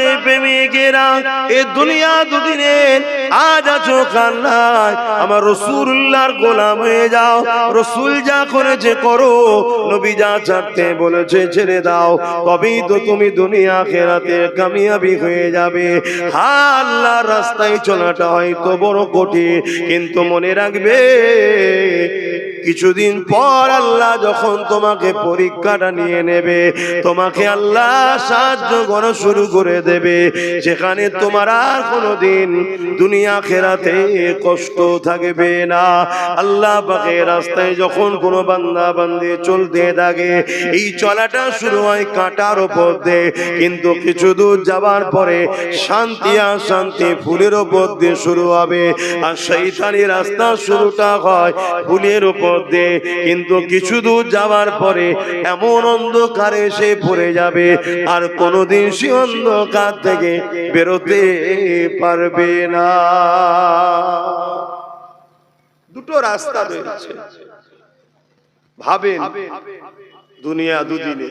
বান্দে প্রেমিকেরা এ দুনিয়া দুদিনের আজ আছো কাল নাই আমার রাসূলুল্লাহর গোলাম হয়ে যাও রাসূল যা করেছে করো নবী যা ছাড়তে বলেছে ছেড়ে দাও তবেই তো তুমি দুনিয়া আখিরাতে কামিয়াবি হয়ে যাবে আল্লাহর রাস্তায় চলাটা হয়তো বড় কঠিন কিন্তু মনে রাখবে কিছুদিন পর আল্লাহ যখন তোমাকে পরীক্ষাটা নিয়ে নেবে তোমাকে আল্লাহ সাহায্য করা শুরু করে দেবে সেখানে তোমার আর কোনোদিন দুনিয়া আখিরাতে কষ্ট থাকবে না আল্লাহ পাকের রাস্তায় যখন কোনো বান্দা বান্দি চলতে থাকে এই চলাটা শুরু হয় কাঁটার উপর দিয়ে কিন্তু কিছু দূর যাবার পরে শান্তি আর শান্তি ফুলের উপর দিয়ে শুরু হবে আর শয়তানি রাস্তা শুরুটা হয় ফুলের উপর দিয়ে কিন্তু কিছু দূর যাওয়ার পরে এমন অন্ধকারে সে পড়ে যাবে আর কোনোদিন সে অন্ধকার থেকে বেরোতে পারবে না দুটো রাস্তা রয়েছে ভাবেন দুনিয়া দুদিনে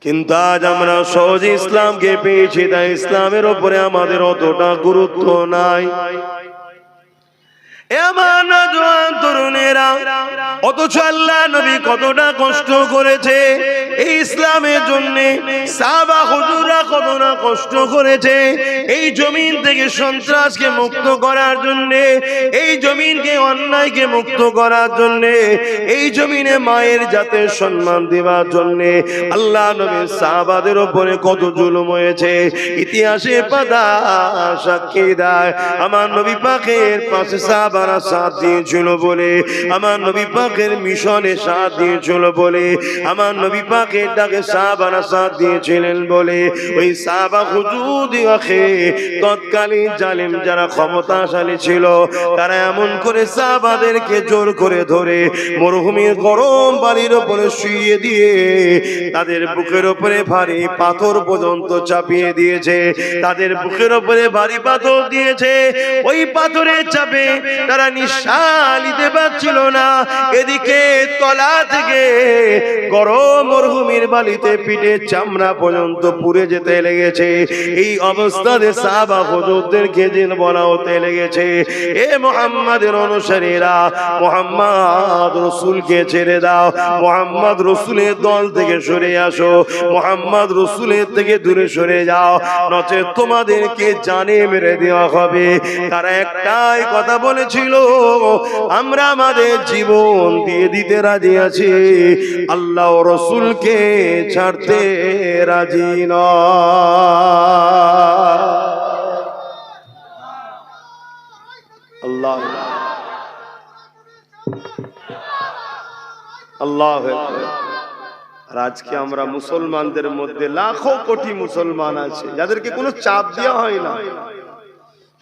কিন্তু আজ আমরা সহজ ইসলামকে পেয়েছি তাই ইসলামের উপরে আমাদের অতটা গুরুত্ব নাই অথচ আল্লাহ নবী কতটা কষ্ট করেছে এই ইসলামের জন্য সাহাবা হুজুররা কতটা কষ্ট করেছে এই জমিন থেকে সন্ত্রাসকে মুক্ত করার জন্য এই জমিনকে অন্যায়কে মুক্ত করার জন্য এই জমিনে মায়ের জাতের সম্মান দেওয়ার জন্য আল্লাহ নবী সাহাবাদের উপরে কত জুলুম হয়েছে ইতিহাসে পাতা সাক্ষী দেয় আমার নবী পাকের পাশে সাহাবারা সাথ দিয়েছিল বলে আমার নবী পাকের মিশনে সাথ দিয়েছিল বলে আমার নবী পাকের ডাকে সাহাবারা সাথ দিয়েছিলেন বলে ওই সাহাবা হুজুরদিগকে তৎকালীন জালিম যারা ক্ষমতাশালী ছিল তারা এমন করে সাহাবাদেরকে জোর করে ধরে মরুভূমির গরম বালির উপরে শুইয়ে দিয়ে তাদের বুকের উপরে ভারী পাথর পর্যন্ত চাপিয়ে দিয়েছে তাদের বুকের উপরে ভারী পাথর দিয়েছে ওই পাথরের চাপে তারা নিঃশ্বাস নিতে পারছিল না এদিকে তলা থেকে গরম মরুভূমির বালিতে পিঠে চামড়া পর্যন্ত পুড়ে যেতে লেগেছে এই অবস্থাতে সাহাবা হুজুরদেরকে দিন বলা হতে লেগেছে এ মুহাম্মাদের অনুসারীরা মুহাম্মদ রাসূলকে ছেড়ে দাও মুহাম্মদ রাসূলের দল থেকে সরে আসো মুহাম্মদ রাসূলের থেকে দূরে সরে যাও নচেৎ তোমাদেরকে জানে মেরে দেওয়া হবে তারা একটাই কথা বলেছিল আমরা আমাদের জীবন দিয়ে দিতে রাজি আছি আল্লাহ ও রাসূলকে ছাড়তে রাজি নয় আল্লাহ আল্লাহু আকবার আর আজকে আমরা মুসলমানদের মধ্যে লাখো কোটি মুসলমান আছে যাদেরকে কোনো চাপ দেওয়া হয় না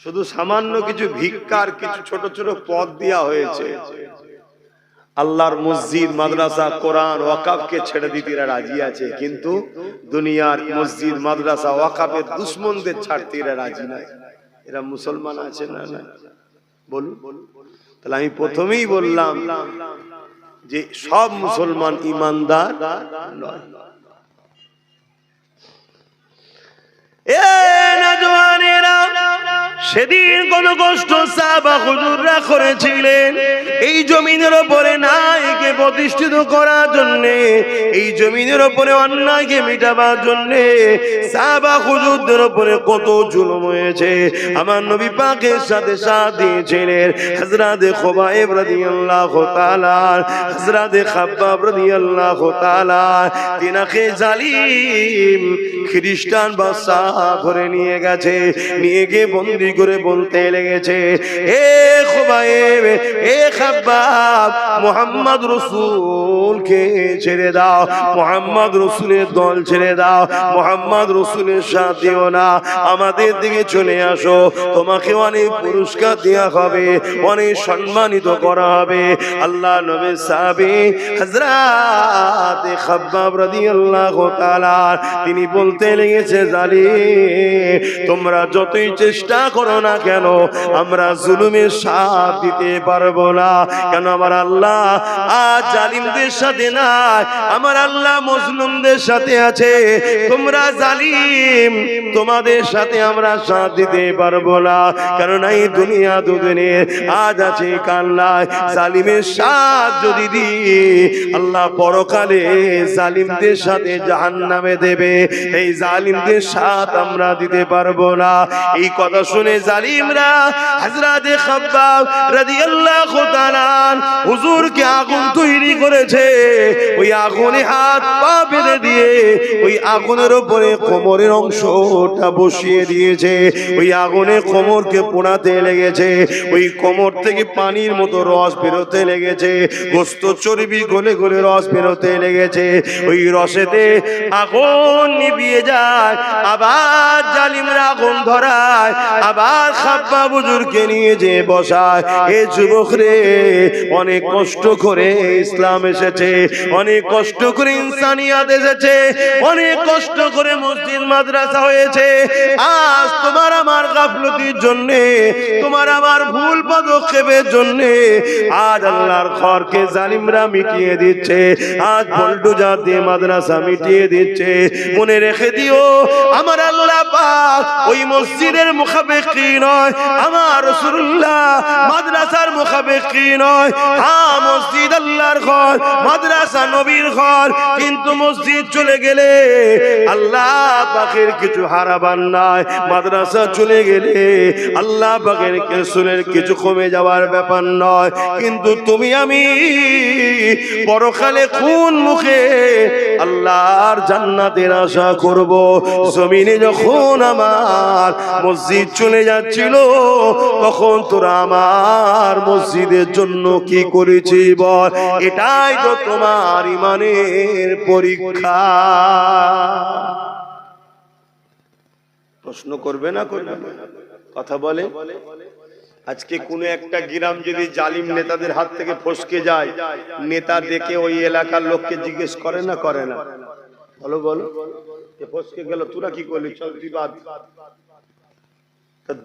শুধু সামান্য কিছু ভিক্ষার কিছু ছোট ছোট পদ দেওয়া হয়েছে আল্লাহর মসজিদ মাদ্রাসা কোরআন ওয়াকাফকে ছেড়ে দিতে রাজি আছে কিন্তু দুনিয়ার মসজিদ মাদ্রাসা ওয়াকাফের দুশমনদের ছাড়তে এরা রাজি নাই এরা মুসলমান আছে না না বলুন তাহলে আমি প্রথমেই বললাম যে সব মুসলমান ইমানদার নয় সেদিন কোন কষ্ট সাহাবা হুজুররা করেছিলেন এই জমিনের উপরে ন্যায়কে প্রতিষ্ঠিত করার জন্য এই জমিনের উপরে অন্যায়কে মিটাবার জন্য সাহাবা হুজুরদের উপরে কত জুলুম হয়েছে আমার নবী পাকের সাথে সাথ দিয়েছিলেন হযরত খুবাইব রাদিয়াল্লাহু তাআলা হযরত খাব্বাব রাদিয়াল্লাহু তাআলা তিনাকে জালিম খ্রিস্টান বাদশা ধরে নিয়ে গেছে নিয়ে গিয়ে বন্দী করে বলতে লেগেছে এ খুবাইব এ খাব্বাব মুহাম্মদ রাসূলকে ছেড়ে দাও মুহাম্মদ রাসূলের দল ছেড়ে দাও মুহাম্মদ রাসূলের সাথে দিও না আমাদের দিকে চলে আসো তোমাকে অনেক পুরস্কার দেওয়া হবে অনেক সম্মানিত করা হবে আল্লাহ নবীর সাহাবী হযরত খাব্বাব রাদিয়াল্লাহু তাআলা তিনি বলতে লেগেছে জালিম তোমরা যতই চেষ্টা করো না কেন, আমরা জুলুমের সাথ দিতে পারবো না। কেন আমার আল্লাহ আজ জালিমদের সাথে নাই, আমার আল্লাহ মজলুমদের সাথে আছে। তোমরা জালিম, তোমাদের সাথে আমরা সাথ দিতে পারবো না। কারণ এই দুনিয়া দুদিনে আজ আছে কাল নাই। জালিমের সাথ যদি দিই, আল্লাহ পরকালে জালিমদের সাথে জাহান্নামে দেবে। এই জালিমদের সাথ আমরা দিতে পারবো না। এই কথা শুনে জালিমরা হযরত খাব্বাব রাদিয়াল্লাহু তাআলা হুজুরকে আগুন তৈরি করেছে। ওই আগুনে হাত পা বেঁধে দিয়ে ওই আগুনের উপরে কোমরের অংশটা বসিয়ে দিয়েছে। ওই আগুনে কোমরকে পোড়াতে লেগেছে। ওই কোমর থেকে পানির মতো রস বেরোতে লেগেছে। গোস্ত চর্বি গলে গলে রস বেরোতে লেগেছে। ওই রসেতে আগুন নিভিয়ে যায়, আবার জালিমরা আগুন ধরায়, আবার খাব্বাব হুজুরকে নিয়ে যে বসায়। এ যুবক রে, অনেক কষ্ট করে ইসলাম এসেছে, অনেক কষ্ট করে ইনসানিয়াত এসেছে, অনেক কষ্ট করে মসজিদ মাদ্রাসা হয়েছে। আজ তোমার আমার গাফলতির জন্য, তোমার আমার ভুল পদক্ষেপের জন্য আজ আল্লাহর ঘরকে জালিমরা মিটিয়ে দিচ্ছে। আজ বুলডোজার দিয়ে মাদ্রাসা মিটিয়ে দিচ্ছে। মনে রেখে দিও, আমার আল্লাহ পাক ওই মসজিদের মুখাপেক্ষী নয়, আমার রাসূলুল্লাহ মাদ্রাসার মুখাপেক্ষী নয়। হ্যাঁ, মসজিদ আল্লাহর ঘর, মাদ্রাসা নবীর ঘর, কিন্তু মসজিদ চলে গেলে আল্লাহ পাকের কিছু হারাবার নাই। মাদ্রাসা চলে গেলে আল্লাহ পাকের রাসূলের কিছু কমে যাওয়ার ব্যাপার নয়। কিন্তু তুমি আমি পরকালে কোন মুখে আল্লাহর জান্নাতের আশা করব? জমিনে যখন আমার মসজিদ চলে যাচ্ছিল, তখন তোরা আমার মসজিদের জন্য কি করেছি বল? এটাই তো তোমার ঈমানের পরীক্ষা। প্রশ্ন করবে না, করবে না? কথা বলে। আজকে কোন একটা গ্রাম যদি জালিম নেতাদের হাত থেকে ফসকে যায়, নেতা দেখে ওই এলাকার লোককে জিজ্ঞেস করে না, করে না? বলো বলো, ফসকে গেল, তোরা কি করলি, চল বিবাদ।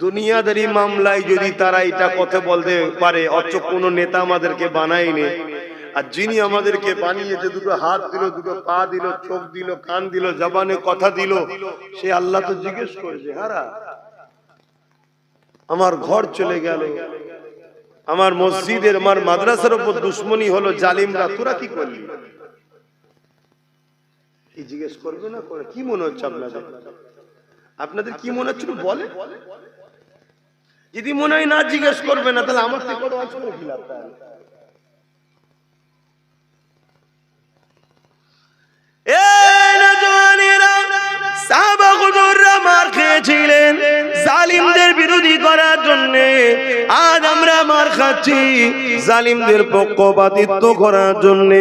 দুনিয়াদারি মামলায় যদি তারা এটা কথা বলতে পারে, অথচ কোন নেতা আমাদেরকে বানায়নি, আর যিনি আমাদেরকে বানিয়েছে, দুটো হাত দিল, দুটো পা দিল, চোখ দিল, কান দিল, জবানে কথা দিল, সে আল্লাহ তো জিজ্ঞেস করেছে, হারা আমার ঘর চলে গেল, আমার মসজিদের, আমার মাদ্রাসার উপর দুশ্মনী হলো জালিমরা, তোরা কি করলি? কি জিজ্ঞেস করবে না করে? কি মনে হচ্ছে আপনাদের? আপনাদের কি মনে হচ্ছে বলে? যদি মনে হয় না জিজ্ঞেস করবে না, তাহলে আমার থেকে বড় আজ করে কি লাভ? মার খেয়েছিলেন জালিমদের বিরোধী করার জন্য, আজ আমরা মার খাচ্ছি জালিমদের পক্ষপাতিত্ব করার জন্য।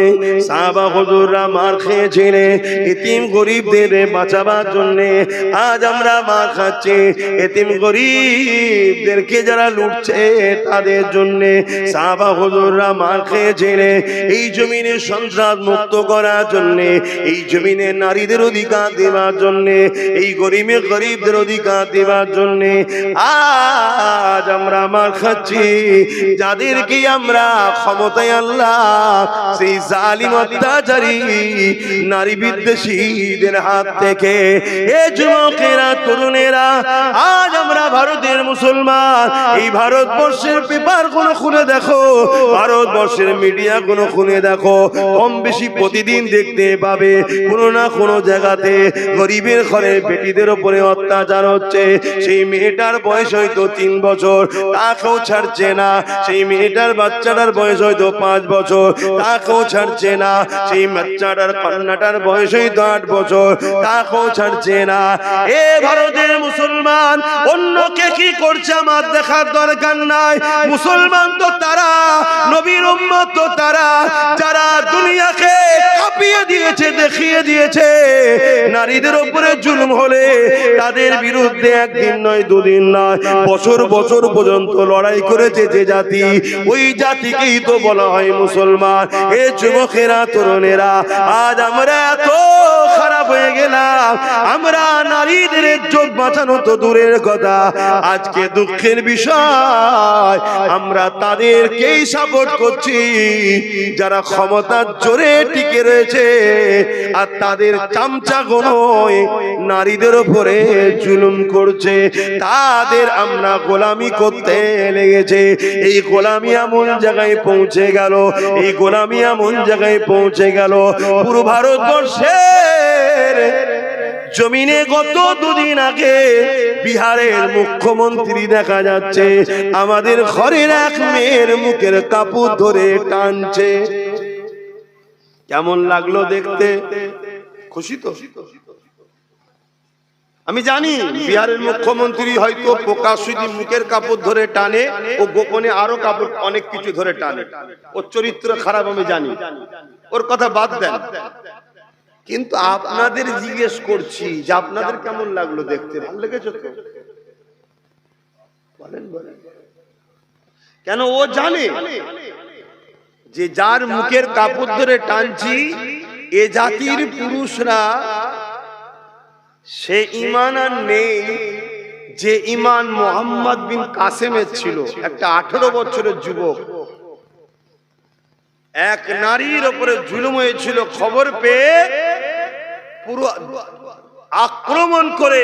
সাহাবা হুজুররা মার খেয়েছিলেন এতিম গরিবদের বাঁচাবার জন্য, আজ আমরা মার খাচ্ছি এতিম গরিবদেরকে যারা লুটছে তাদের জন্য। সাহাবা হুজুররা মার খেয়েছিলেন এই জমিনে সন্ত্রাস মুক্ত করার জন্য, এই জমিনে নারীদের অধিকার দেওয়ার জন্য, এই গরিবদের অধিকার দেওয়ার জন্য। আজ আমরা মার খাচ্ছি যাদেরকে আমরা ক্ষমতায় আল্লাহ সেই জালিম অত্যাচারী নারী বিদ্বেষীদের হাত থেকে। এ যুবকেরা, তরুণেরা, আজ আমরা ভারতের মুসলমান, এই ভারতবর্ষের পেপার কোন খুলে দেখো, ভারতবর্ষের মিডিয়া কোন খুলে দেখো, কম বেশি প্রতিদিন দেখতে পাবে কোনো না কোনো জায়গাতে গরিবের ঘরে বেটিদের উপরে অত্যাচার হচ্ছে। সেই মেয়েটার বয়স হয়তো 3 বছর, তাকেও ছাড়ছে না। সেই মেয়েটার বাচ্চাটার বয়স হয়তো 5 বছর, তাকেও ছাড়ছে না। সেই বাচ্চাটার কন্যাটার বয়স হয়তো 8 বছর, তাকেও ছাড়ছে না। এ ভারতের মুসলমান, অন্যকে কি করছে আমার দেখার দরকার নাই। মুসলমান তো তারা, নবীর উম্মত তো তারা, যারা দুনিয়াকে কাঁপিয়ে দিয়েছে, দেখিয়ে দিয়েছে নারীদের উপরে জুলুম হলে তাদের বিরুদ্ধে একদিন নয়, দুদিন নয়, বছর বছর পর্যন্ত লড়াই করেছে যে জাতি, ওই জাতিকেই তো বলা হয় মুসলমান। এ যুবকেরা, তরুণেরা, আজ আমরা এত খারাপ হয়ে গেলাম, আমরা নারীদের ইজ্জত বাঁচানো তো দূরের কথা, আজকে দুঃখের বিষয় আমরা তাদেরকেই সাপোর্ট করছি যারা ক্ষমতার জোরে টিকে রয়েছে, আর তাদের চামচাগোনোয় নারীদের উপরে জুলুম করছে, তাদের আমরা গোলামি করতে লেগেছে। এই গোলামি এমন জায়গায় পৌঁছে গেল, এই গোলামি এমন জায়গায় পৌঁছে গেল, পুরো ভারতবর্ষের জমিনে গত দুদিন আগে বিহারের মুখ্যমন্ত্রী দেখা যাচ্ছে আমাদের ঘরের এক মেয়ের মুখের কাপড় ধরে টানছে। কেমন লাগলো দেখতে? খুশি তো? আমি জানি বিহারের মুখ্যমন্ত্রী হয়তো প্রকাশ্যে মুখের কাপড় ধরে টানে, ও গোপনে আরো কাপড় অনেক কিছু ধরে টানে, ওর চরিত্র খারাপ আমি জানি, ওর কথা বাদ দেন। কিন্তু আপনাদের জিজ্ঞেস করছি যে আপনাদের কেমন লাগলো দেখতে? ভালো লেগেছে তো? বলেন বলেন। কেন? ও জানে যে যার মুখের কাপড় ধরে টানছি এ জাতির পুরুষরা সে ঈমান আর নেই যে ঈমান মোহাম্মদ বিন কাসেমের ছিল। একটা 18 বছরের যুবক এক নারীর উপরে জুলুম হয়েছিল, খবর পেয়ে পুরো আক্রমণ করে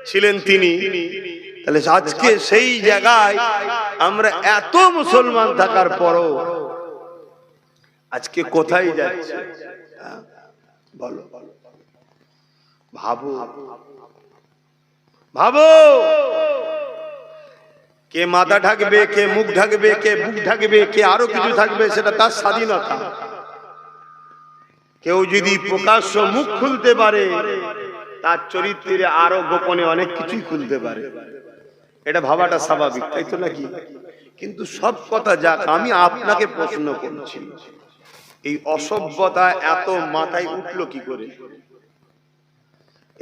ছিলেন তিনি। তাহলে আজকে সেই জায়গায় আমরা এত মুসলমান থাকার পরও আজকে কোথায় যাচ্ছে? বলো, ভাবো ভাবো, কে মাথা ঢাকবে, কে মুখ ঢাকবে, কে বুক ঢাকবে, কে আরো কিছু থাকবে, সেটা তার স্বাধীনতা। কেউ যদি প্রকাশ্য মুখ খুলতে পারে তার চরিত্রে আরো গোপনে অনেক কিছুই খুলতে পারে, এটা ভাবাটা স্বাভাবিক, তাই তো নাকি? কিন্তু সব কথা যাক, আমি আপনাকে প্রশ্ন করছি, এই অসভ্যতা এত মাথায় উঠলো কি করে?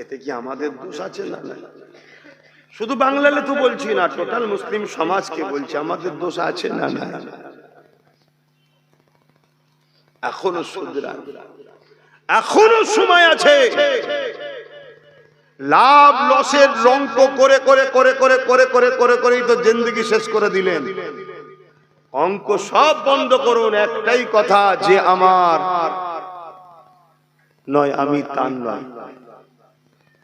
এতে কি আমাদের দোষ আছে? না, শুধু বাংলালে তো বলছি না, টোটাল মুসলিম সমাজকে বলছি, আমাদের দোষ আছে না? না, এখনো শুধরা, এখনো সময় আছে। লাভ লসের রঙ্ক করে করে করে করে করে করে করে করেই তো জিন্দেগি শেষ করে দিলেন। অঙ্ক সব বন্ধ করুন, একটাই কথা, যে আমার নয় আমি তার নয়,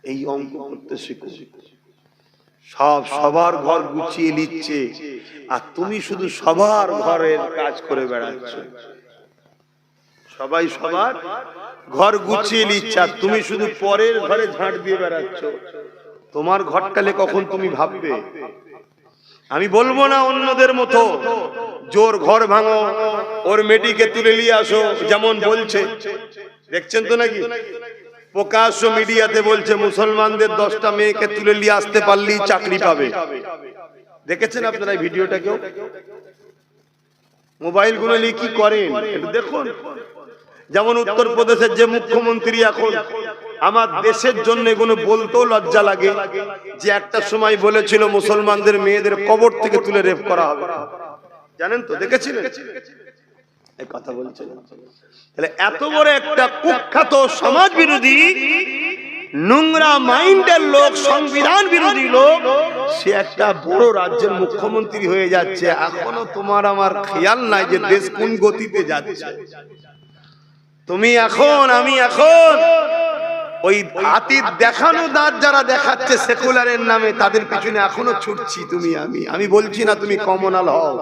এই অঙ্ক করতে শিখো। সব সবার ঘর গুছিয়ে নিচ্ছে আর তুমি শুধু সবার ঘরের কাজ করে বেড়াচ্ছ। সবাই সবার ঘর গুছিয়ে নিচ্ছে আর তুমি শুধু পরের ঘরে ঝাঁট দিয়ে বেড়াচ্ছ। তোমার ঘরটালে কখন তুমি ভাববে? আমি বলবো না অন্যদের মতো জোর ঘর ভাঙো, ওর মেয়েটিকে তুলে নিয়ে আসো, যেমন বলছে, দেখছেন তো নাকি প্রকাশ্য মিডিয়াতে বলছে মুসলমানদের 10টা মেয়েকে তুলে নিয়ে আসতে পারলেই চাকরি পাবে। দেখেছেন আপনারা এই ভিডিওটা? কেউ মোবাইল গুলো নিয়ে কি করেন একটু দেখুন। যেমন উত্তরপ্রদেশের যে মুখ্যমন্ত্রী, এখন আমার দেশের জন্য এগুলো বলতেও লজ্জা লাগে, যে একটা সময় বলেছিল মুসলমানদের মেয়েদের কবর থেকে তুলে রেপ করা হবে, জানেন তো? দেখেছিলেন এই কথা বলছেন? তাহলে এত বড় একটা কুখ্যাত সমাজ বিরোধী নোংরা মাইন্ডের লোক, সংবিধান বিরোধী লোক, সে একটা বড় রাজ্যের মুখ্যমন্ত্রী হয়ে যাচ্ছে। এখনো তোমার আমার খেয়াল নাই যে দেশ কোন গতিতে যাচ্ছে। তুমি এখন, আমি এখন ওই হাতির দেখানো দাঁত যারা দেখাচ্ছে সেকুলারের নামে, তাদের পিছনে এখনো ছুটছি তুমি আমি বলছি না তুমি কমনাল হও,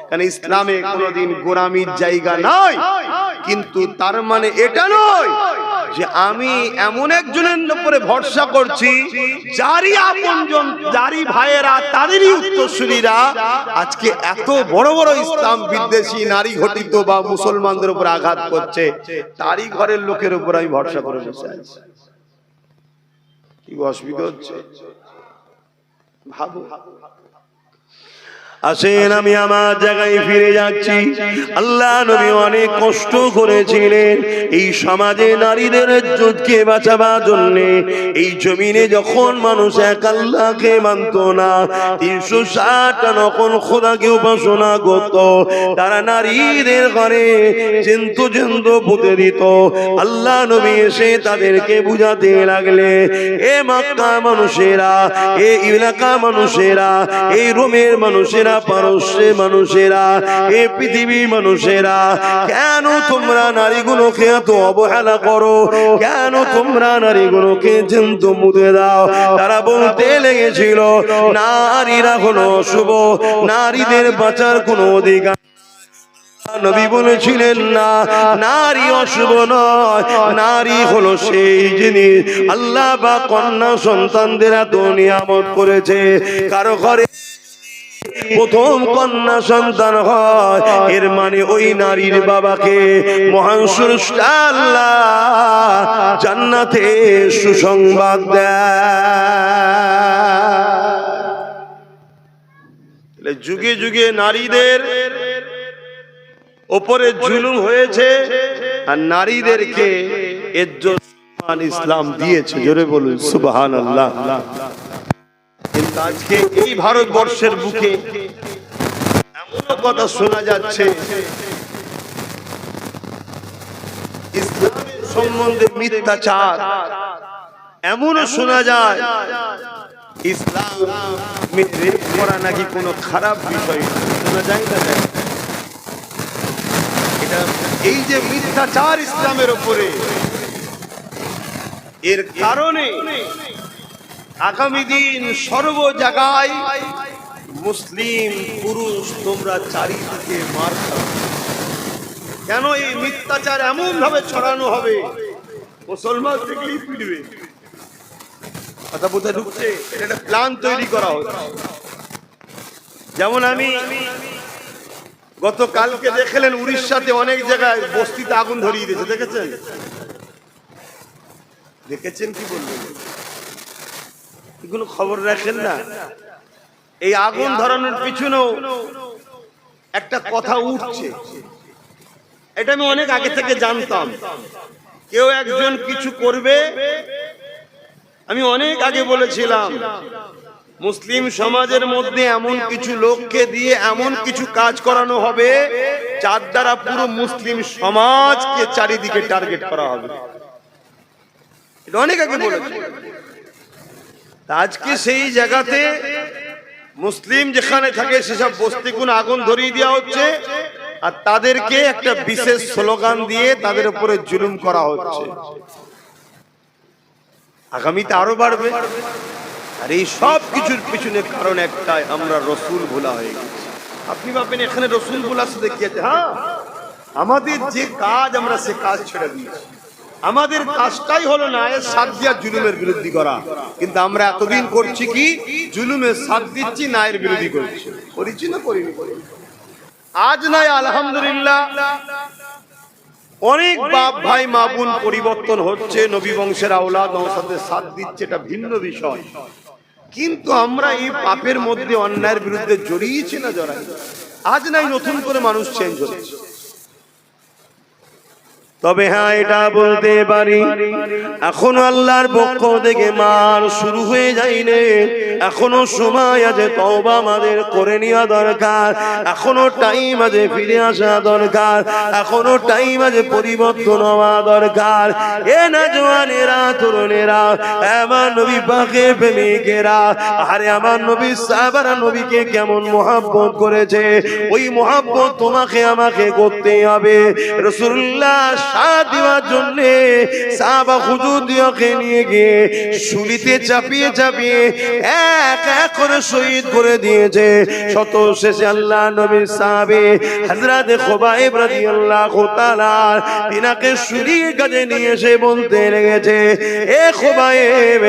কারণ ইসলামে কোনোদিন গোলামির জায়গা নয়। কিন্তু তার মানে এটা নয় যে আমি এমন একজনের উপরে ভরসা করছি যারই আপনজন, যারই ভাইয়েরা, তাদেরই উত্তরসূরিরা আজকে এত বড় বড় ইসলাম বিদ্বেষী নারী ঘটিত বা মুসলমানদের উপর আঘাত করছে, তারই ঘরের লোকের উপর আমি ভরসা করে বসে আছি। কি অসুবিধা হচ্ছে ভাবো। আসেন আমি আমার জায়গায় ফিরে যাচ্ছি। আল্লাহ নবী অনেক কষ্ট করেছিলেন এই সমাজে নারীদের ইজ্জতকে বাঁচাবার জন্য। এই জমিনে যখন মানুষ এক আল্লাহকে মানত না, 360টা নকল খোদাকে উপাসনা করত, তারা নারীদের ঘরে জন্তু জন্তু পুঁতে দিত। আল্লাহ নবী এসে তাদেরকে বুঝাতে লাগলে, এ মক্কা মানুষেরা, এ এলাকা মানুষেরা, এই রোমের মানুষেরা, পারস্যের মানুষেরা, এই পৃথিবীর মানুষেরা, কেন তোমরা নারীগুলোকে এত অবহেলা করো? কেন তোমরা নারীগুলোকে জন্তু মুতে দাও? তারা বলতে লেগেছিল নারীরা হলো অশুভ, নারীদের বাঁচার কোনো অধিকার। নবী বলেছিলেন না, নারী অশুভ নয়, নারী হলো সেই জিনিস আল্লাহ বা কন্যা সন্তানদের এত নিয়ামত করেছে। কারো ঘরে প্রথম কন্যা সন্তান হয়, এর মানে ওই নারীর বাবাকে মহান স্রষ্টা আল্লাহ জান্নাতে সুসংবাদ দেয়। যুগে যুগে নারীদের ওপরে জুলুম হয়েছে, আর নারীদেরকে ইজ্জত সম্মান ইসলাম দিয়েছে। জোরে বলুন সুবহানাল্লাহ। কিন্তু আজকে এই ভারতবর্ষের বুকে এমন কথা শোনা যাচ্ছে, ইসলামের সম্বন্ধে মিথ্যাচার। এমনও শোনা যায় ইসলাম রেপ করা নাকি কোনো খারাপ বিষয়। শোনা যায় না? এটা এই যে মিথ্যাচার ইসলামের উপরে, এর কারণে আগামী দিন সর্ব জায়গায় মুসলিম পুরুষ তোমরা চারিদিকে মার খাবে। কেন এই মিথ্যাচার এমন ভাবে ছড়ানো হবে, মুসলমান দেখলেই পিটবে। কথা বুঝতে ঢুকছে? এটা একটা প্ল্যান তৈরি করা হচ্ছে। যেমন আমি গতকালকে দেখলেন উড়িষ্যাতে অনেক জায়গায় বস্তিতে আগুন ধরিয়ে দিয়েছে, দেখেছেন? দেখেছেন কি বলবেন? এগুলো খবর রাখেন না? এই আগুন ধরানোর পিছনেও একটা কথা উঠছে, এটা আমি অনেক আগে থেকে জানতাম। কেউ একজন কিছু করবে, আমি অনেক আগে বলেছিলাম মুসলিম সমাজের মধ্যে এমন কিছু লোককে দিয়ে এমন কিছু কাজ করানো হবে যার দ্বারা পুরো মুসলিম সমাজকে চারিদিকে টার্গেট করা হবে। এটা অনেক আগে বলেছি। আজকে সেই জায়গাতে মুসলিম যেখানে থাকে সেসব বস্তিগুলো আগুন ধরিয়ে দেওয়া হচ্ছে, আর তাদেরকে একটা বিশেষ স্লোগান দিয়ে তাদের উপরে জুলুম করা হচ্ছে। আগামীতে আরো বাড়বে। আর এই সব কিছুর পিছনে কারণ একটাই, আমরা রসুল ভোলা হয়ে গেছি। আপনি ভাবেন এখানে রসুল ভোলা শুধু কি আছে? হ্যাঁ, আমাদের যে কাজ আমরা সে কাজ ছেড়ে দিয়েছি। আমাদের কাজটাই হলো নায়ের সাথ দিয়া জুলুমের বিরোধী করা, কিন্তু আমরা এতদিন করছি কি? জুলুমের সাথ দিচ্ছি, নায়ের বিরোধী করছি। করেছি না করিনি? আজ নয়, আলহামদুলিল্লাহ অনেক বাপ ভাই মা বোন পরিবর্তন হচ্ছে, নবী বংশের আওলাদ নওসাদের সাথ দিচ্ছে, এটা ভিন্ন বিষয়। কিন্তু আমরা এই পাপের মধ্যে অন্যায়ের বিরুদ্ধে জড়িয়েছি না জড়াই? আজ নাই নতুন করে মানুষ চেঞ্জ হচ্ছে। তবে হ্যাঁ, এটা বলতে পারি এখনো আল্লাহর পক্ষ থেকে মার শুরু হয়ে যায়নি। এখনো সময় আছে, তওবা আমাদের করে নেওয়া দরকার। এখনো টাইম আছে ফিরে আসা দরকার। এখনো টাইম আছে পরিবর্তন হওয়া দরকার। এ না জওয়ানেরা, তরুণেরা, আমার নবী পাকের প্রেমিকেরা, আরে আমার নবী সাহাবারা নবীকে কেমন মহব্বত করেছে, ওই মহব্বত তোমাকে আমাকে করতে হবে। রাসূলুল্লাহ সাথ দেওয়ার জন্য সাহাবা হুজুরকে নিয়ে গিয়ে শুলিতে চাপিয়ে চাপিয়ে এক এক করে শহীদ করে দিয়েছে। শত শেষে আল্লাহ নবীর সাহাবী হযরত খুবাইব রাদিয়াল্লাহু তাআলা তিনাকে শুলির কাছে নিয়ে এসে বলতে লেগেছে, এ খুবাইব,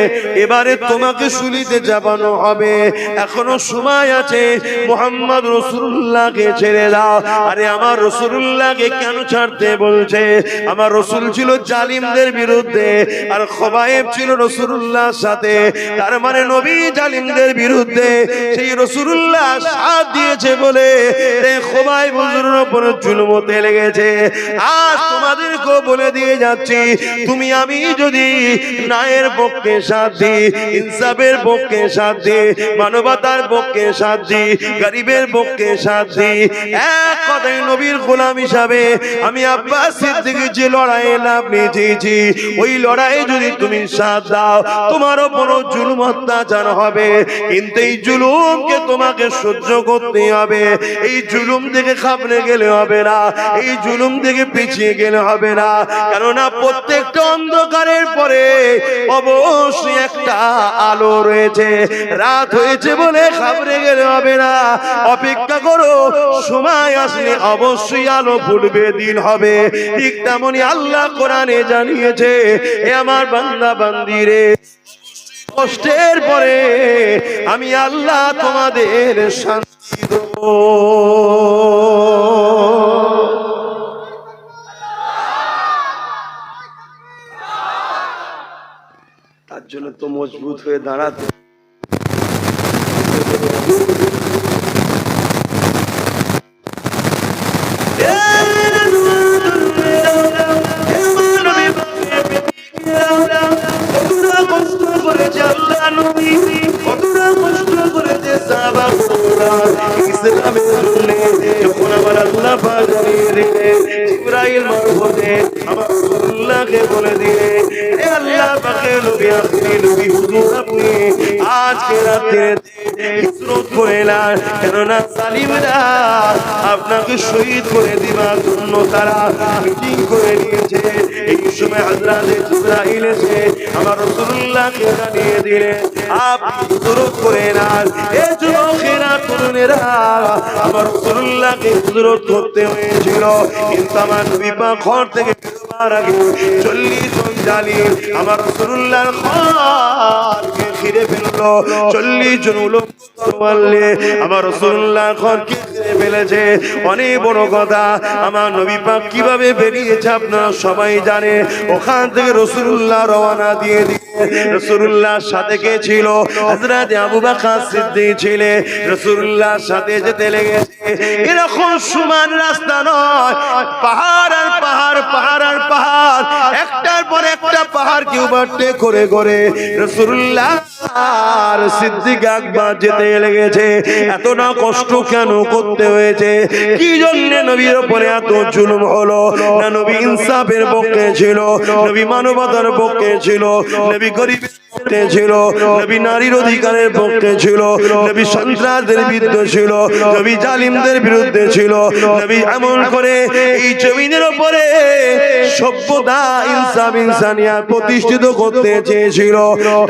এবারে তোমাকে শুলিতে চাপানো হবে, এখনো সময় আছে, মুহাম্মদ রাসূলুল্লাহকে ছেড়ে দাও। আরে আমার রাসূলুল্লাহকে কেন ছাড়তে বলছে? আমার রাসূল ছিল জালিমদের বিরুদ্ধে, আর খবায়েব ছিল রাসূলুল্লাহর সাথে। তার মানে নবী জালিমদের বিরুদ্ধে সেই রাসূলুল্লাহ সাথ দিয়েছে বলে খবায়েব হুজুরের উপর জুলুম হতে লেগেছে। আজ তোমাদেরকেও বলে দিয়ে যাচ্ছি, তুমি আমি যদি ন্যায়ের পক্ষে সাথ দিই, ইনসাফের পক্ষে সাথ দিই, মানবতার পক্ষে সাথ দিই, গরিবের পক্ষে সাথ দিই, এক কথায় নবীর গোলাম হিসাবে আমি আব্বাস সিদ্দিকী যে লড়াই লাভ নিয়েছি, ওই লড়াইয়ে যদি তুমি সাথ দাও, তোমার উপর জুলুম অত্যাচার হবে, কিন্তু এই জুলুমকে তোমাকে সহ্য করতে হবে। এই জুলুম থেকে খাবলে গেলে হবে না, এই জুলুম থেকে পিছিয়ে গেলে হবে না, কেননা প্রত্যেকটা অন্ধকারের পরে অবশ্যই একটা আলো রয়েছে। রাত হয়েছে বলে খাবলে গেলে হবে না, অপেক্ষা করো, সময় আসলে অবশ্যই আলো ফুটবে, দিন হবে। ঠিক তেমনি আল্লাহ কোরআনে জানিয়েছে, এ আমার বান্দা বান্দিরে, কষ্টের পরে আমি আল্লাহ তোমাদের শান্তি দেব। তার জন্য তো মজবুত হয়ে দাঁড়াতে। যখন আমার আল্লাহ জিবরাইল মারফতে আমার রাসূলুল্লাহকে বলে দিয়ে, হে আল্লাহ পাকের নবী, আপনি নবী হুজুর, আপনি আজকে রাতে হিজরত করে এলেন, কেননা জালিমরা আপনাকে শহীদ করে দিবার জন্য তারা মিটিং করে নিয়েছে। এই সময় হযরত জিবরাইল এসে আমার রাসূলুল্লাহকে জানিয়ে দিলেন, আপনি হিজরত করে এলেন। এই যুবকেরা, তরুণেরা, আমার রাসূলুল্লাহকে হিজরত করতে হয়েছিল, কিন্তু আমার নবী পাক ঘর থেকে বেরোবার আগে 40 জন জালিম আমার রাসূলুল্লাহর ঘরকে ঘিরে ফেললো। 40 জন উলঙ্গ তরোয়াল নিয়ে আমার রাসূলুল্লাহর ঘরকে ঘিরে ফেলেছে। অনেক বড় কথা, আমার নবী পাক কিভাবে বেরিয়েছে আপনারা সবাই জানে। ওখান থেকে রাসূলুল্লাহ রওনা দিয়ে রাসূলুল্লাহর সাথে কে ছিল? হযরত আবু বকর সিদ্দিক ছিলেন। রাসূলুল্লাহর সাথে যেতে লেগেছে। এরকম সমান রাস্তা নয়, পাহাড় আর পাহাড়, পাহাড় আর পাহাড়, একটার পর একটা পাহাড় কি ওভারটেক করে করে রাসূলুল্লাহ আর সিদ্দিক আকবর যেতে লেগেছে। এত না কষ্ট কেন করতে হয়েছে? কি জন্য নবীর উপরে এত জুলুম হলো? না নবী ইনসাফের পক্ষে ছিল, নবী মানবতার পক্ষে ছিল, নবী গরিবের পক্ষে ছিল, নবী নারীর অধিকারের পক্ষে ছিল, নবী সন্ত্রাসদের বিরুদ্ধে ছিল, নবী জালিমদের বিরুদ্ধে ছিল। নবী এমন করে এই জমিনের উপরে সভ্যতা, ইনসাফ, ইনসানিয়াত প্রতিষ্ঠিত করতে চেয়েছিল।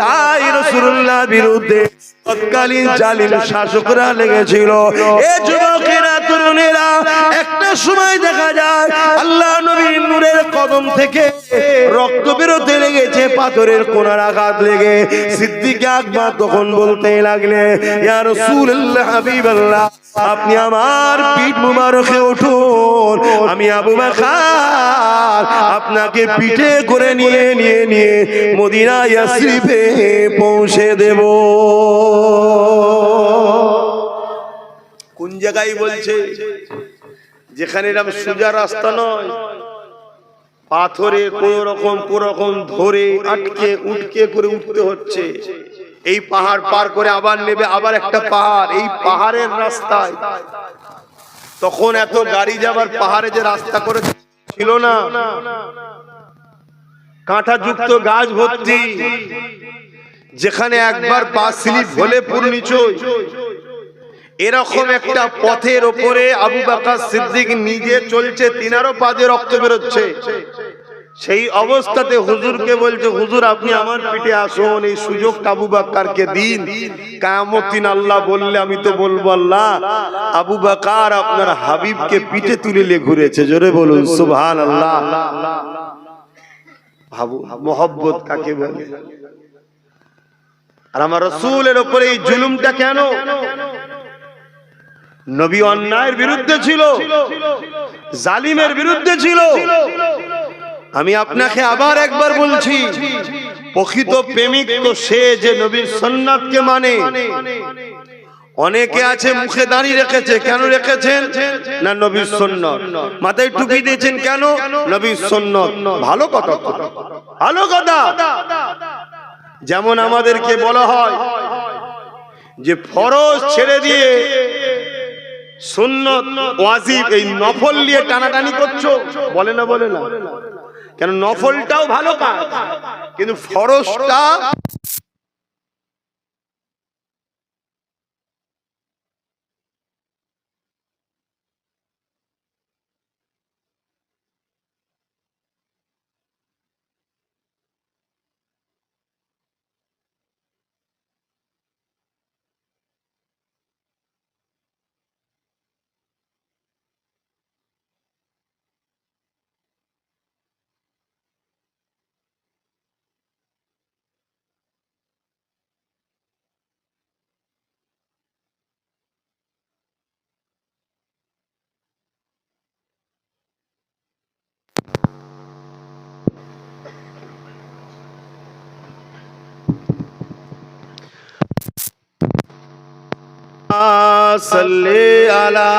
তাই রাসূলুল্লাহর বিরুদ্ধে তৎকালীন জালিম শাসকরা লেগেছিল। এ যুবকেরা, তরুণেরা, একটা সময় দেখা যায় আল্লাহ নবীর নূরের কদম থেকে রক্ত বেরোতে লেগেছে, পাথরের কোনার আঘাত লেগে। সিদ্দিক আকবর তখন বলতে লাগলে, ইয়া রাসূলুল্লাহ, হাবিবাল্লাহ, আপনি আমার পিঠ মুবারকে উঠুন, আমি আবু বকর আপনাকে পিঠে করে নিয়ে মদিনা ইয়াসরিবে পৌঁছে দেব। কোন জায়গায় বলছে? যেখানে এরকম সোজা রাস্তা নয়, পাথরে কোন রকম ধরে আটকে উঠকে করে উঠতে হচ্ছে। এই পাহাড় পার করে আবার নেবে আবার একটা পাহাড়, এই পাহাড়ের রাস্তায়। তখন এত গাড়ি যাবার পাহাড়ে যে রাস্তা করে ছিল না, কাঁটা যুক্ত গাছ ভর্তি, যেখানে একবার পা স্লিপ হলে পুরো নিচই। এরকম একটা পথের উপরে আবু বকর সিদ্দিক নিজে চলছে, তিনারও পা দিয়ে রক্ত বেরোচ্ছে। সেই অবস্থাতে হুজুরকে বলছে, হুজুর আপনি আমার পিঠে আসুন, এই সুযোগটা আবু বকরকে দিন। কিয়ামত দিন আল্লাহ বললে আমি তো বলবো, আল্লাহ আবু বকর আপনার হাবিবকে পিঠে তুলে ঘুরেছে। জোরে বলুন সুবহানাল্লাহ। ভাবু মোহব্বত কাকে বলে। আর আমার রাসূলের উপরে এই জুলুমটা কেন? নবী অন্যায়ের বিরুদ্ধে ছিল, জালিমের বিরুদ্ধে ছিল, আমি আপনাকে আবার একবার বলছি, প্রকৃত প্রেমিক তো সে যে নবীর সুন্নাতকে মানে। অনেকে আছে মুখে দাড়ি রেখেছে, কেন রেখেছেন? না নবীর সুন্নাত। মাথায় টুপি দিয়েছেন, কেন? নবীর সুন্নাত। ভালো কথা, ভালো কথা। যেমন আমাদেরকে বলা হয় যে ফরজ ছেড়ে দিয়ে সুন্নত ওয়াজিব এই নফল নিয়ে টানাটানি করছো, বলে না? বলে না? কেন? নফলটাও ভালো কাজ, কিন্তু ফরজটা সাল্লি আলা,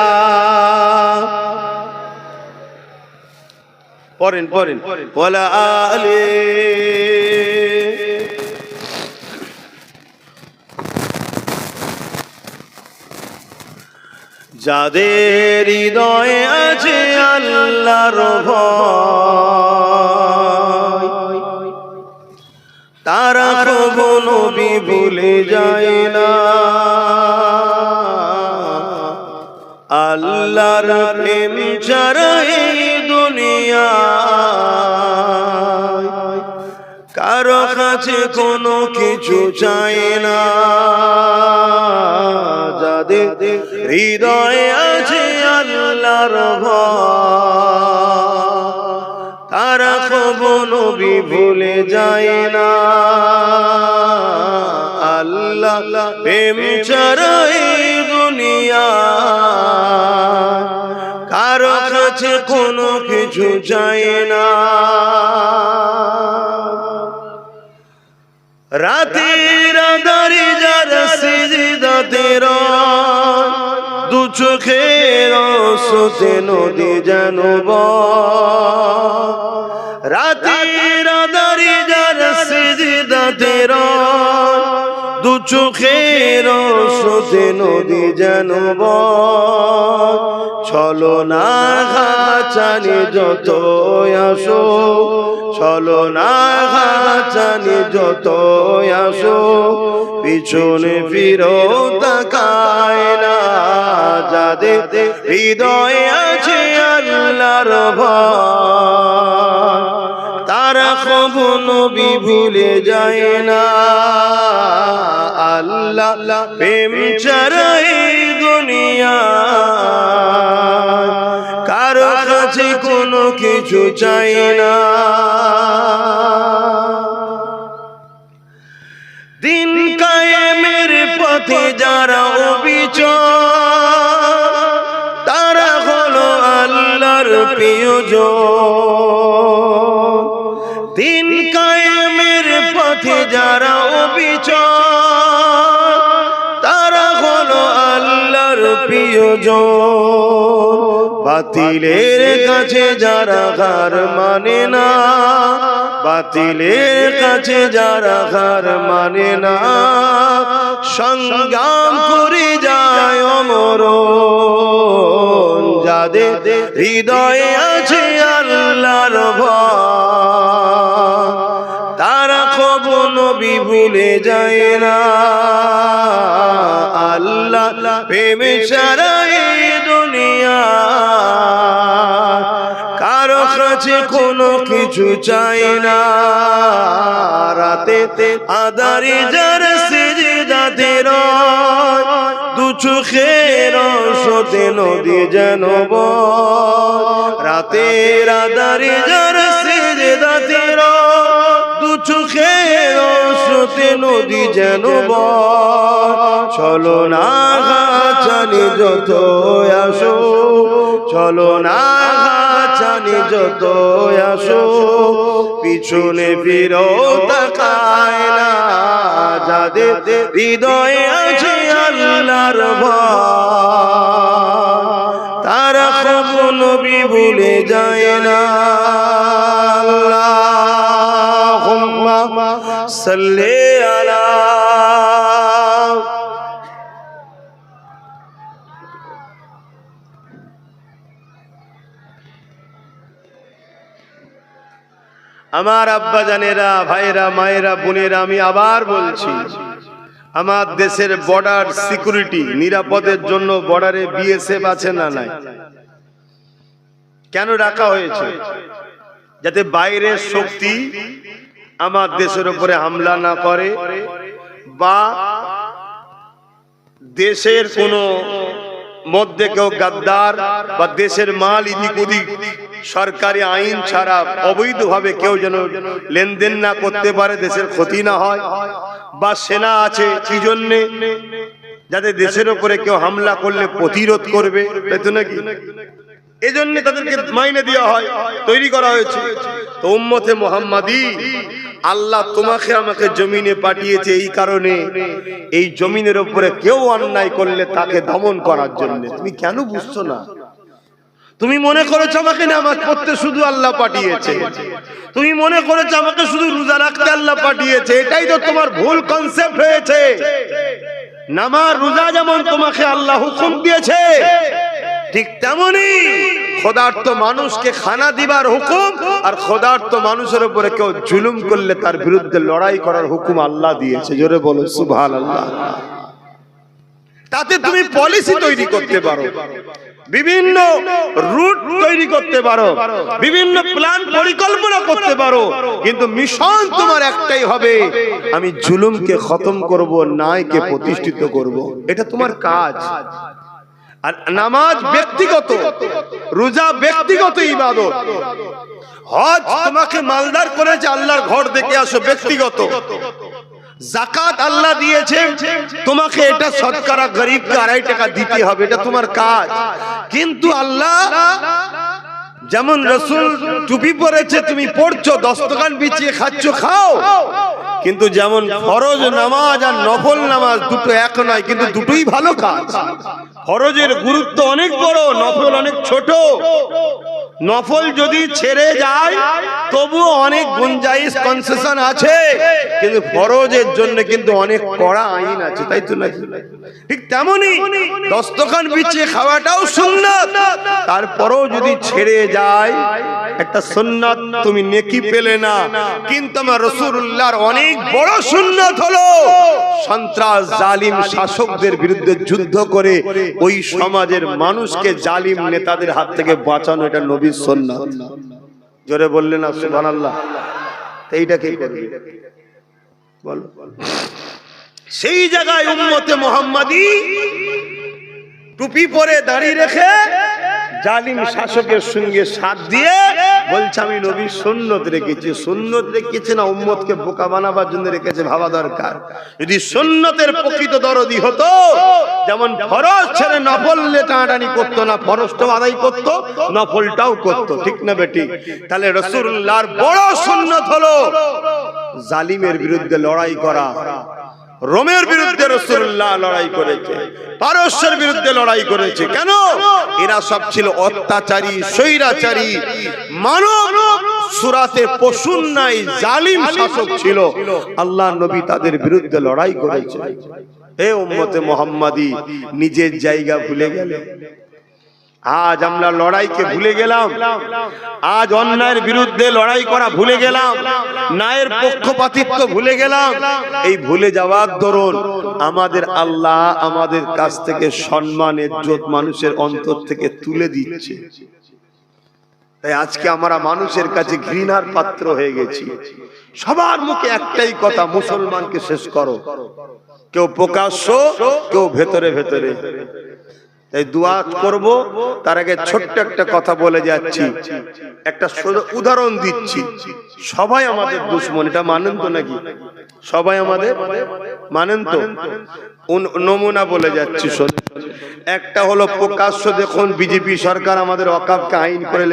পড়েন পড়েন, ওয়ালা আলি। যাদের হৃদয়ে আছে আল্লাহর ভয়, তারা কবু নবী ভুলে যায় না। আল্লাহর প্রেম ছাড়া এই দুনিয়ায় কারো কাছে কোনো কিছু চাই না। যাদের হৃদয়ে আছে আল্লাহর ভয়, তারা কবু নবী ভুলে যায় না। আল্লাহ প্রেম ছাড়া এই দুনিয়ায় কারো কাছে কোনো কিছু চাই না। রাতের আঁধারে যারা সিজদাতে রয়, দু চোখের আঁসুতে নদী যেন বয়। রাতের আঁধারে যারা সিজদাতে রয়, দু চোখের আঁসুতে নদী যেন বয়। চলো না ঘাচানি যত আসো, চলো না ঘাচানি যত আসো, পিছনে ফিরো তাকায় না। যাদের হৃদয়ে আছে আল্লাহর ভয়, তারা কবু নবী ভুলে যায় না। আল্লাহ প্রেম ছাড়া এই দুনিয়ায় কারো কাছে কোনো কিছু চাই না। দিন কায়েমের পথে যারা অবিচল, তারা হলো আল্লাহর প্রিয়জন। দিন কায়েমের পথে যারা অবিচল, তারা হলো আল্লাহর প্রিয়জন। বাতিলের কাছে যারা হার মানে না, বাতিলের কাছে যারা হার মানে না, সংগ্রাম করে যায় অমরণ। যাদের হৃদয়ে আছে আল্লাহর ভয়, তারা কবু নবী ভুলে যায় না। আল্লাহ প্রেমে ছাড়া এই দুনিয়া কারো কাছে কোনো কিছু চাই না। রাতে আঁধারে যারা সিজদাতে রয়, দু চোখের আঁসুতে নদী যেন বয়। রাতের আঁধারে যারা সিজদাতে রয়, দু চোখের আঁসুতে নদী যেন বয়। চলো না ঘাচানি যত আসো, চলো না জানি যত আসো পিছনে ফিরো তাকায় না, যাদের হৃদয়ে আছে আল্লাহর ভয় তারা কখনো নবী ভুলে যায় না। আল্লাহুম্মা সাল্লি আলা আমার আব্বা জানেরা, ভাইরা, মায়েরা, বোনেরা, আমি আবার বলছি, আমার দেশের বর্ডার সিকিউরিটি নিরাপদের জন্য বর্ডারে বিএসএফ আছে না নাই? কেন রাখা হয়েছে? যাতে বাইরের শক্তি আমার দেশের উপরে হামলা না করে, বা দেশের কোনো মধ্যে কেউ গাদ্দার বা দেশের মাল ইদিক উদিক সরকারি আইন ছাড়া অবৈধভাবে কেউ যেন লেনদেন না করতে পারে, দেশের ক্ষতি না হয়। বা সেনা আছে কি জন্যে? যাতে দেশের উপরে কেউ হামলা করলে প্রতিরোধ করবে, তাই তো নাকি? এজন্য তাদেরকে মাইনে দেওয়া হয়, তৈরি করা হয়েছে। তো উম্মতে মুহাম্মাদি, আল্লাহ তোমাকে আমাকে জমিনে পাঠিয়েছে এই কারণে, এই জমিনের উপরে কেউ অন্যায় করলে তাকে দমন করার জন্য। তুমি কেন বুঝছো না? তুমি মনে করেছো আমাকে নামাজ পড়তে শুধু আল্লাহ পাঠিয়েছে, তুমি মনে করেছো আমাকে শুধু রোজা রাখতে আল্লাহ পাঠিয়েছে। এটাই তো তোমার ভুল কনসেপ্ট হয়েছে। নামাজ রোজা যেমন তোমাকে আল্লাহ হুকুম দিয়েছে, ঠিক তেমনি খোদার্থ মানুষকে খানা দিবার হুকুম, আর খোদার্থ মানুষের উপরে কেউ জুলুম করলে তার বিরুদ্ধে লড়াই করার হুকুম আল্লাহ দিয়েছে। জোরে বলো সুবহানাল্লাহ। তাতে তুমি পলিসি তৈরি করতে পারো, বিভিন্ন রুট তৈরি করতে পারো, বিভিন্ন প্ল্যান পরিকল্পনা করতে পারো, কিন্তু মিশন তোমার একটাই হবে, আমি জুলুমকে খতম করব, ন্যায়কে প্রতিষ্ঠিত করব। এটা তোমার কাজ। আর নামাজ ব্যক্তিগত, রোজা ব্যক্তিগত ইবাদত, হজ তোমাকে মালদার করেছে আল্লাহর ঘর দেখে আসো, ব্যক্তিগত। যাকাত আল্লাহ দিয়েছে তোমাকে, এটা শতকরা গরিবকে 2.5 টাকা দিতে হবে, এটা তোমার কাজ। কিন্তু আল্লাহ যেমন রাসূল টুপি পরেছে, তুমি পড়ছো, 10 দোকান বিছিয়ে খাচ্ছ, খাও, কিন্তু যেমন ফরজ নামাজ আর নফল নামাজ দুটো এক নয়, কিন্তু দুটোই ভালো কাজ। ফরজের গুরুত্ব অনেক বড়, নফল অনেক ছোট। নফল যদি ছেড়ে যায় তবুও অনেক গুঞ্জাইশ কনসেশন আছে, কিন্তু ফরজের জন্য কিন্তু অনেক কড়া আইন আছে, তাই তো নাকি? ঠিক তেমনি 10 দোকান বিছিয়ে খাওয়াটাও সুন্নাত, তারপরেও যদি ছেড়ে যায় একটা সুন্নাত, তুমি নেকি পেলে না। কিন্তু আমার রাসূলুল্লাহর অনেক বড় সুন্নাত হলো সন্ত্রাস জালিম শাসকদের বিরুদ্ধে যুদ্ধ করে ওই সমাজের মানুষকে জালিম নেতাদের হাত থেকে বাঁচানো, এটা নবীর সুন্নাত। জোরে বললেন না সুবহানাল্লাহ? এইটা কে করবে বল? সেই জায়গায় উম্মতে মুহাম্মাদি টুপি পরে দাঁড়িয়ে রেখে জালিম শাসকের সঙ্গে সাথ দিয়ে বলছে আমি নবী সুন্নত রেখেছি। সুন্নত রেখেছে না উম্মতকে বোকা বানাবার জন্য রেখেছে, ভাবা দরকার। যদি সুন্নতের প্রকৃত দরদি হতো, যেমন ফরজ ছেড়ে নফল টানাটানি করতো না, ফরজটাও আদায় করতো, নফলটাও করতো, ঠিক না বেটি? তাহলে রাসূলুল্লাহর বড় সুন্নত হলো জালিমের বিরুদ্ধে লড়াই করা। রোমের বিরুদ্ধে রাসূলুল্লাহ লড়াই করেছে, পারস্যের বিরুদ্ধে লড়াই করেছে। কেন? এরা সব ছিল অত্যাচারী, স্বৈরাচারী, মানব সুরাতে পশুর নাই জালিম শাসক ছিল। আল্লাহ নবী তাদের বিরুদ্ধে লড়াই করেছে। হে উম্মতে মুহাম্মাদি, নিজের জায়গা ভুলে গেলে। আজ আমরা লড়াইকে ভুলে গেলাম, আজ অন্যায়ের বিরুদ্ধে লড়াই করা ভুলে গেলাম, ন্যায়ের পক্ষপাতিত্ব ভুলে গেলাম। এই ভুলে যাওয়ার দরুন আমাদের আল্লাহ আমাদের কাছ থেকে সম্মান ইজ্জত মানুষের অন্তর থেকে তুলে দিচ্ছে। তাই আজকে আমরা মানুষের কাছে ঘৃণার পাত্র হয়ে গেছি। সবার মুখে একটাই কথা, মুসলমানকে শেষ করো। কেউ প্রকাশ্য, কেউ ভেতরে ভেতরে। তাই দোয়া করব, তার আগে ছোট্ট একটা কথা বলে যাচ্ছি, একটা উদাহরণ দিচ্ছি। সবাই আমাদের দুশমন, এটা মানেন তো নাকি? সবাই আমাদের মানেন তো? নমুনা বলে যাচ্ছি শোন। একটা হলো প্রকাশ্য, দেখুন বিজেপি সরকার আমাদের ওয়াকফকে আইন করে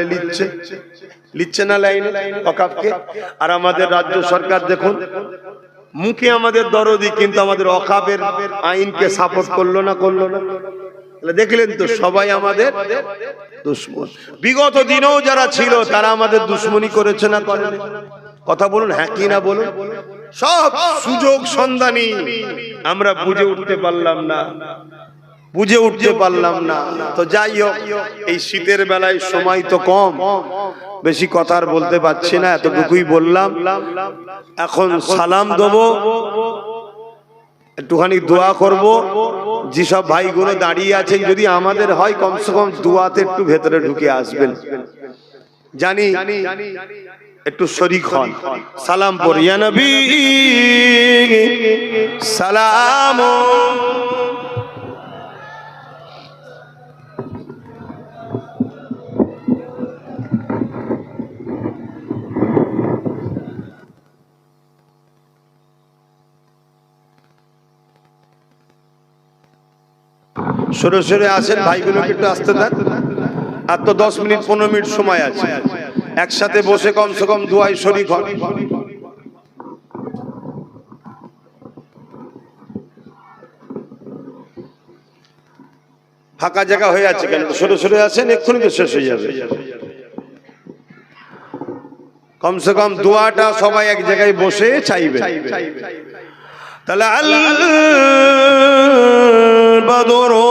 লিখছে না লাইনে ওয়াকফকে। আর আমাদের রাজ্য সরকার দেখুন মুখে আমাদের দরদি, কিন্তু আমাদের ওয়াকফের আইনকে সাপোর্ট করলো না। দেখলেন তো, সবাই আমাদের দুশমন। বিগত দিনেও যারা ছিল তারা আমাদের দুশমনি করেছে না করেনি? কথা বলুন, হ্যাঁ কি না বলুন। সব সুযোগ সন্ধানী, আমরা বুঝে উঠতে পারলাম না। তো যাই হোক, এই শীতের বেলায় সময় তো কম, বেশি কথা আর বলতে পারছি না, এতটুকুই বললাম। এখন সালাম দেবো, একটুখানি দোয়া করব। যেসব ভাইগুলো দাঁড়িয়ে আছে, যদি আমাদের হয় কমসে কম দোয়াতে একটু ভেতরে ঢুকে আসবেন, জানি একটু শরীক হন। সালাম পড়ি, ইয়া নবী সালাম। সরে আসেন, ভাইগুলোকে একটু আসতে দেন। আর তো 10 মিনিট 15 মিনিট সময় আছে, একসাথে বসে কমসে কম দুয়ায় শরীক হন। ফাঁকা জায়গা হয়ে আছে কেন? সরে আছেন, এক্ষুনি তো শেষ হয়ে যাবে। কমসে কম দোয়াটা সবাই এক জায়গায় বসে চাইবে। তাহলে আল বদরু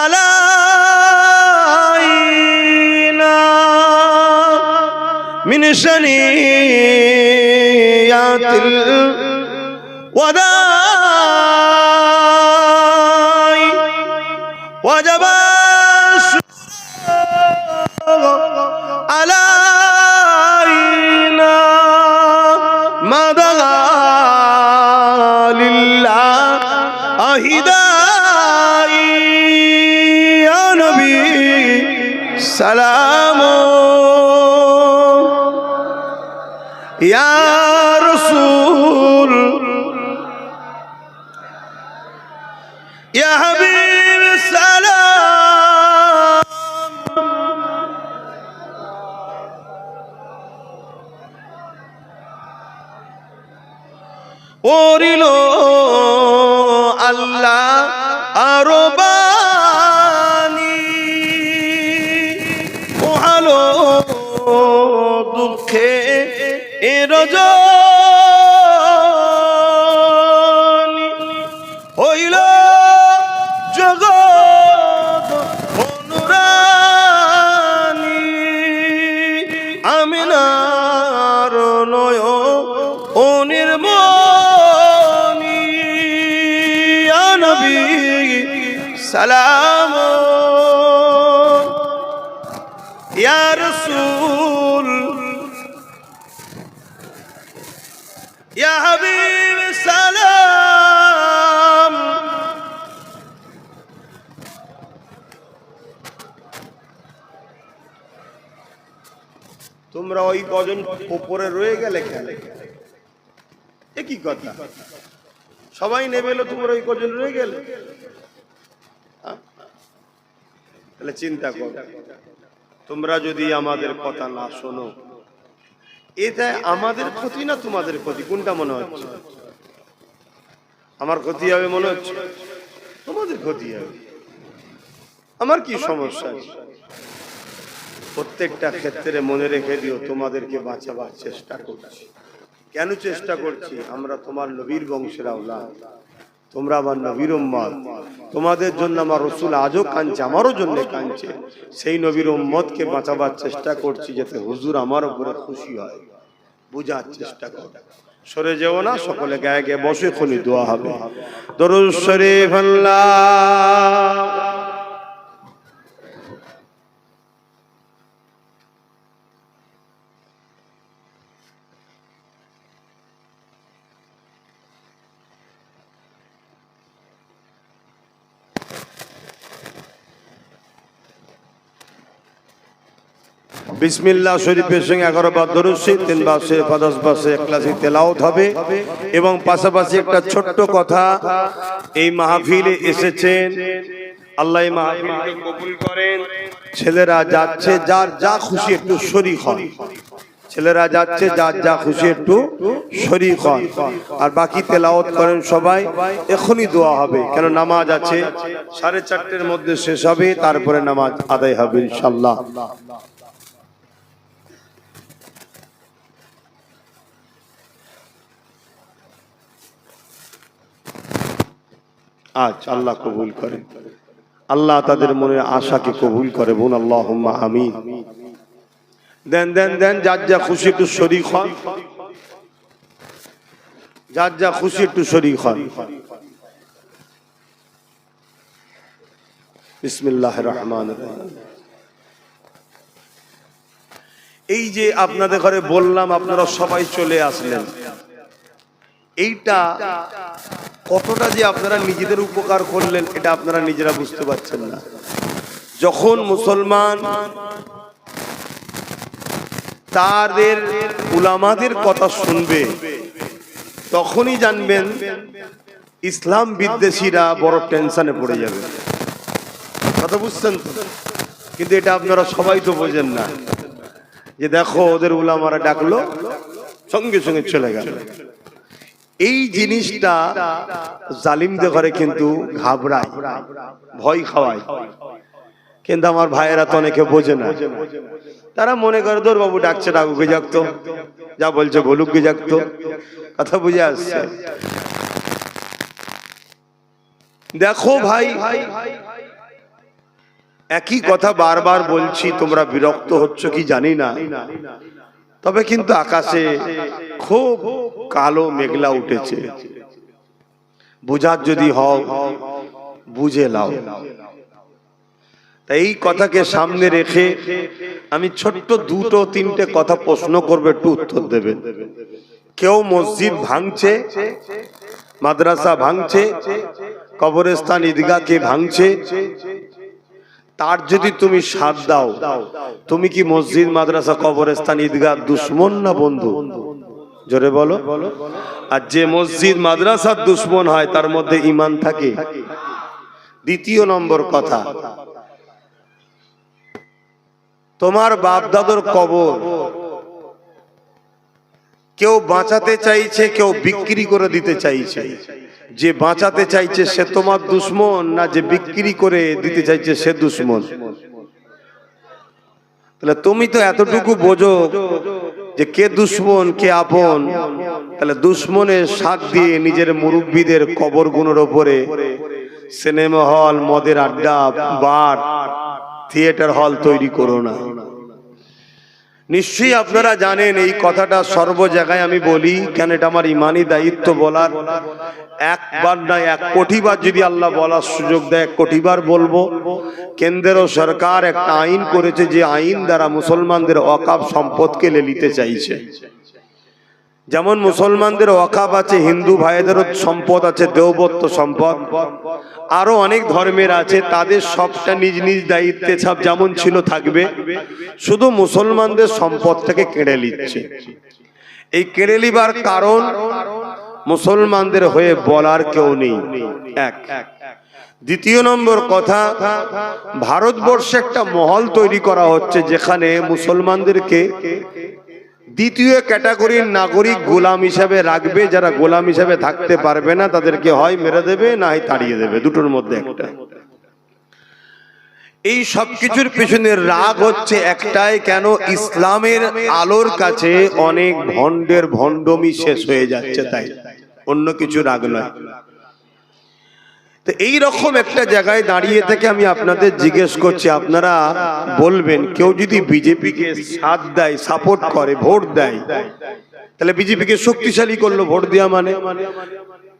আলাইনা মিন শানিয়াতিল ওয়াদাই ওয়াজাবা আলাইনা মাদা আহিদাই ইয়া নবী সালাম ইয়া রাসূল ইয়া হাবিব সালাম। ওরিল আল্লাহ আরো বানি ওহালো দুঃখে রজনী হইল জগৎ অনুরানী আমিনার নয় ও নির্মণী ইয়া নবী সালাম ইয়া রাসূল ইয়া হাবিব সালাম। তোমরা ওই কজন উপরে রয়ে গেলে কেন? একই কথা, সবাই নেবে এলো, তোমরা ওই কজন রয়ে গেলে। তাহলে চিন্তা করো, তোমরা যদি আমাদের কথা না শোনো, এটা আমাদের ক্ষতি না তোমাদের ক্ষতি? কোনটা মনে হচ্ছে? আমার ক্ষতি হবে মনে হচ্ছে? তোমাদের ক্ষতি হবে। আমার কি সমস্যা? প্রত্যেকটা ক্ষেত্রে মনে রেখে দিও, তোমাদেরকে বাঁচাবার চেষ্টা করছি। কেন চেষ্টা করছি? আমরা তোমার নবীর বংশের আওলাদ, তোমরা আমার নবীর উম্মত। তোমাদের জন্য আমার রাসূল আজও কাঁদছে, আমারও জন্য কাঁদছে। সেই নবীর উম্মতকে বাঁচাবার চেষ্টা করছি, যাতে হুজুর আমার উপরে খুশি হয়। বুঝার চেষ্টা কর, সরে যেও না। সকলে গায়ে গায়ে বসে খুনি দোয়া হবে। দরুদ শরীফ আল্লাহ। বিসমিল্লাহ শরীফের সঙ্গে 11 বার দরুদ শরীফ, 3 বার শরীফ, 10 বার শরীফ ইখলাসি তেলাওয়াত হবে। এবং পাশাপাশি একটা ছোট্ট কথা, এই মাহফিলে এসেছেন, আল্লাহ এই মাহফিলকে কবুল করেন। ছেলেরা যাচ্ছে, যার যা খুশি একটু শরীক হন। ছেলেরা যাচ্ছে, যার যা খুশি একটু শরীক হন। আর বাকি তেলাওয়াত করেন সবাই। এখনই দোয়া হবে, কেন নামাজ আছে, 4:30-র মধ্যে শেষ হবে, তারপরে নামাজ আদায় হবে ইনশাআল্লাহ। আজ আল্লাহ কবুল করে, আল্লাহ তাদের মনের আশাকে কবুল করে। বলুন আল্লাহুম্মা আমিন। দেন দেন দেন, যার যা খুশি একটু শরীক হন, যার যা খুশি একটু শরীক হন। বিসমিল্লাহির রহমানির রহিম। এই যে আপনাদের ঘরে বললাম, আপনারা সবাই চলে আসলেন, এইটা কতটা যে আপনারা নিজেদের উপকার করলেন এটা আপনারা নিজেরা বুঝতে পারছেন না। যখন মুসলমান তাদের উলামাদের কথা শুনবে, তখনই জানবেন ইসলাম বিদ্বেষীরা বড় টেনশনে পড়ে যাবে। কথা বুঝছেন তো? কিন্তু এটা আপনারা সবাই তো বোঝেন না, যে দেখো ওদের উলামারা ডাকলো, সঙ্গে সঙ্গে চলে গেল। এই জিনিসটা জালিমদের ঘরে কিন্তু ঘাবড়ায়, ভয় খাওয়ায়। কিন্তু আমার ভাইয়েরা তো অনেকে বোঝে না, তারা মনে করে দৌড় বাবু ডাকছে, ডাকুকে যাকতো, যা বলছে বলুককে যাকতো। কথা বুঝে আসছে? দেখো ভাই, একই কথা বারবার বলছি, তোমরা বিরক্ত হচ্ছ কি জানি না, তবে কিন্তু আকাশে খুব কালো মেঘলা উঠেছে। বুঝার যদি হও বুঝে লাও। তাই এই কথাকে সামনে রেখে আমি ছোট্ট 2-3টে কথা প্রশ্ন করবে, একটু উত্তর দেবেন। কেউ মসজিদ ভাঙছে, মাদ্রাসা ভাঙছে, কবরস্থান ঈদগাহকে ভাঙছে, তার যদি তুমি সাথ দাও, তুমি কি মসজিদ মাদ্রাসা কবরস্থান ঈদগাহ দুশ্মন না বন্ধু? জোরে বলো। আর যে মসজিদ মাদ্রাসার দুশ্মন হয় তার মধ্যে ঈমান থাকে? দ্বিতীয় নম্বর কথা, তোমার বাপ দাদুর কবর কেউ বাঁচাতে চাইছে, কেউ বিক্রি করে দিতে চাইছে। যে বাঁচাতে চাইছে সে তোমার দুশ্মন, না যে বিক্রি করে দিতে চাইছে সে দুশ্মন? তাহলে তুমি তো এতটুকু বোঝো যে কে দুশ্মন কে আপন। তাহলে দুশ্মনের সাথ দিয়ে নিজের মুরব্বীদের কবরগুলোর ওপরে সিনেমা হল, মদের আড্ডা, বার, থিয়েটার হল তৈরি করো না। নিশ্চয়ই আপনারা জানেন এই কথাটা সর্ব জায়গায় আমি বলি, কেন এটা আমার ইমানি দায়িত্ব বলার। একবার না 1 কোটি বার যদি আল্লাহ বলার সুযোগ দেয় 1 কোটি বার বলবো। কেন্দ্র সরকার একটা আইন করেছে, যে আইন দ্বারা মুসলমানদের ওয়াকফ সম্পদকে নিতে চাইছে। যেমন মুসলমানদের ওয়াকফ আছে, হিন্দু ভাইদেরও সম্পদ আছে, দেওবত্ত সম্পদ, আরো অনেক ধর্মের আছে, তাদের সবটা নিজ নিজ দায়িত্বে সব যেমন ছিল থাকবে। শুধু মুসলমানদের সম্পদটাকে কেড়ে নিচ্ছে। এই কেড়ে নিবার কারণ মুসলমানদের হয়ে বলার কেউ নেই, এক। দ্বিতীয় নম্বর কথা, ভারতবর্ষে একটা মহল তৈরি করা হচ্ছে যেখানে মুসলমানদেরকে দ্বিতীয় ক্যাটাগরির নাগরিক গোলাম হিসাবে রাখবে। যারা গোলাম হিসাবে থাকতে পারবে না তাদেরকে হয় মেরে দেবে, না হয় তাড়িয়ে দেবে, দুটোর মধ্যে একটা। এই সব কিছুর পেছনে রাগ হচ্ছে একটাই, কেন ইসলামের আলোর কাছে অনেক ভণ্ডের ভণ্ডমি শেষ হয়ে যাচ্ছে, তাই অন্য কিছু রাগ নয়। তো এই রকম একটা জায়গায় দাঁড়িয়ে থেকে আমি আপনাদের জিজ্ঞেস করছি, আপনারা বলবেন কেউ যদি বিজেপিকে সাথ দেয়, সাপোর্ট করে, ভোট দেয়, তাহলে বিজেপিকে শক্তিশালী করলো ভোট দেওয়া মানে?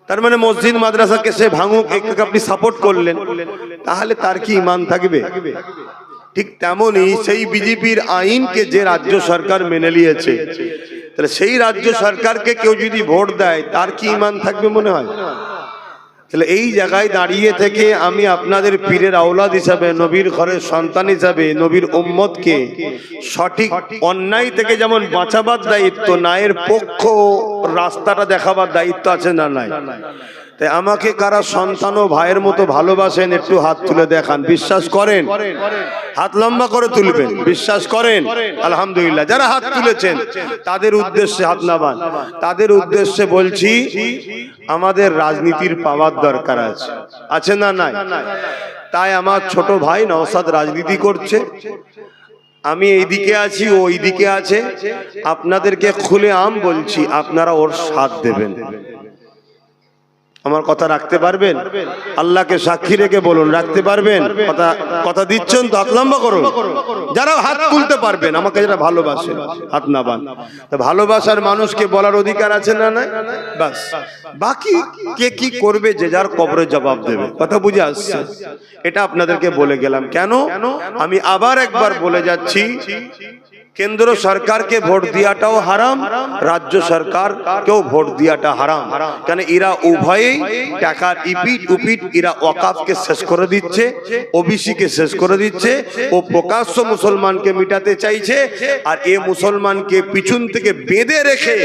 তার মানে মসজিদ মাদ্রাসাকে সে ভাঙুক, আপনি সাপোর্ট করলেন, তাহলে তার কি ঈমান থাকবে? ঠিক তেমনি সেই বিজেপির আইনকে যে রাজ্য সরকার মেনে নিয়েছে, তাহলে সেই রাজ্য সরকারকে কেউ যদি ভোট দেয় তার কি ঈমান থাকবে মনে হয়? তাহলে এই জায়গায় দাঁড়িয়ে থেকে আমি আপনাদের পীরের আওলাদ হিসাবে, নবীর ঘরের সন্তান হিসাবে, নবীর উম্মতকে সঠিক অন্যায় থেকে যেমন বাঁচাবার দায়িত্ব, ন্যায়ের পক্ষ রাস্তাটা দেখাবার দায়িত্ব আছে না নাই? তাই আমাকে কারা সন্তান ও ভাইয়ের মতো ভালোবাসেন একটু হাত তুলে দেখান। বিশ্বাস করেন? হাত লম্বা করে তুলবেন। বিশ্বাস করেন? আলহামদুলিল্লাহ। যারা হাত তুলেছেন তাদের উদ্দেশ্যে হাত নামান। তাদের উদ্দেশ্যে বলছি, আমাদের রাজনীতির পাওয়ার দরকার আছে, আছে না নাই? তাই আমার ছোট ভাই নওশাদ রাজনীতি করছে, আমি এইদিকে আছি, ও ওইদিকে আছে। আপনাদেরকে খুলে আম বলছি, আপনারা ওর সাথ দেবেন। আমার কথা রাখতে পারবেন? আল্লাহকে সাক্ষী রেখে বলুন, রাখতে পারবেন? কথা দিচ্ছেন তো? হাত লম্বা করুন। যারা হাত তুলতে পারবেন, আমাকে যারা ভালোবাসেন হাত নামান। ভালোবাসার মানুষকে বলার অধিকার আছে না নাই? বাস, বাকি কে কি করবে যে যার কবরে জবাব দেবে। কথা বুঝে আসছে? এটা আপনাদেরকে বলে গেলাম। কেন? আমি আবার একবার বলে যাচ্ছি, কেন্দ্র সরকারকে ভোট দিয়াটাও হারাম, রাজ্য সরকারকেও ভোট দিয়াটা হারাম। কেন? এরা উভয়েই টাকার ইপিট উপিট, এরা ওয়াকাফকে শেষ করে দিচ্ছে, ওবিসি কে শেষ করে দিচ্ছে। ও প্রকাশ্য মুসলমানকে মিটাতে চাইছে, আর এ মুসলমানকে পিছন থেকে বেঁধে রেখে